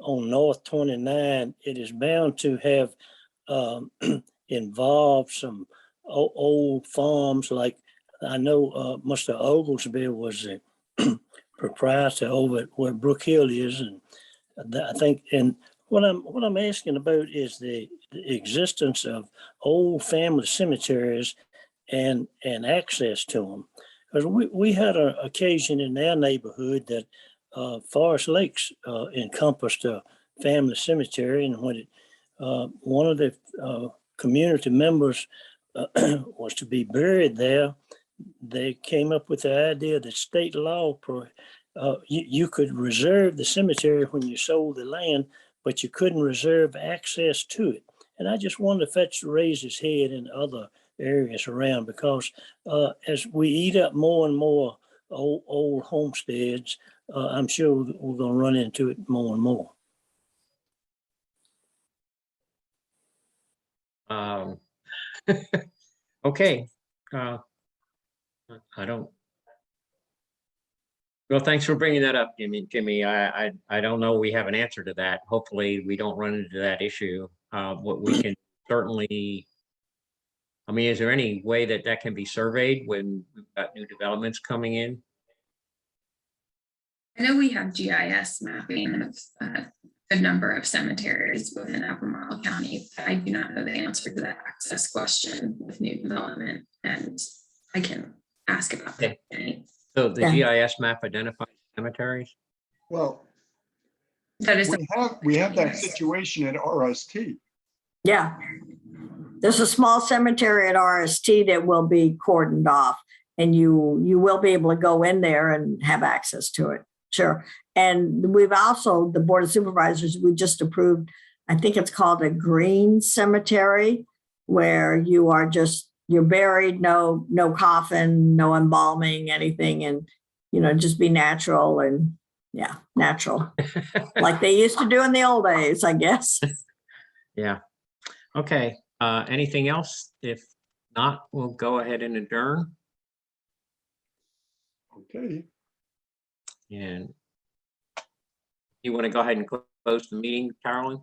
[SPEAKER 6] on North 29, it is bound to have involved some old farms. Like I know Mr. Oglesby was a proprietor over at where Brookhill is, and I think. And what I'm asking about is the existence of old family cemeteries and access to them. Because we had an occasion in our neighborhood that Forest Lakes encompassed a family cemetery, and when one of the community members was to be buried there, they came up with the idea that state law, you could reserve the cemetery when you sold the land, but you couldn't reserve access to it. And I just wonder if that's raised its head in other areas around, because as we eat up more and more old homesteads, I'm sure we're gonna run into it more and more.
[SPEAKER 1] Okay. I don't. Well, thanks for bringing that up, Jimmy. I don't know. We have an answer to that. Hopefully we don't run into that issue. What we can certainly, I mean, is there any way that that can be surveyed when we've got new developments coming in?
[SPEAKER 3] I know we have GIS mapping of a number of cemeteries within Albemarle County. But I do not know the answer to that access question with new development, and I can ask about that.
[SPEAKER 1] So the
[SPEAKER 4] Yeah.
[SPEAKER 1] GIS map identifies cemeteries?
[SPEAKER 2] Well,
[SPEAKER 3] That is
[SPEAKER 2] we have that situation at RST.
[SPEAKER 4] Yeah. There's a small cemetery at RST that will be cordoned off, and you will be able to go in there and have access to it. Sure. And we've also, the Board of Supervisors, we just approved, I think it's called a green cemetery, where you are just, you're buried, no coffin, no embalming, anything, and, you know, just be natural and, yeah, natural. Like they used to do in the old days, I guess.
[SPEAKER 1] Yeah. Okay. Anything else? If not, we'll go ahead and adjourn.
[SPEAKER 2] Okay.
[SPEAKER 1] And you want to go ahead and close the meeting, Carolyn?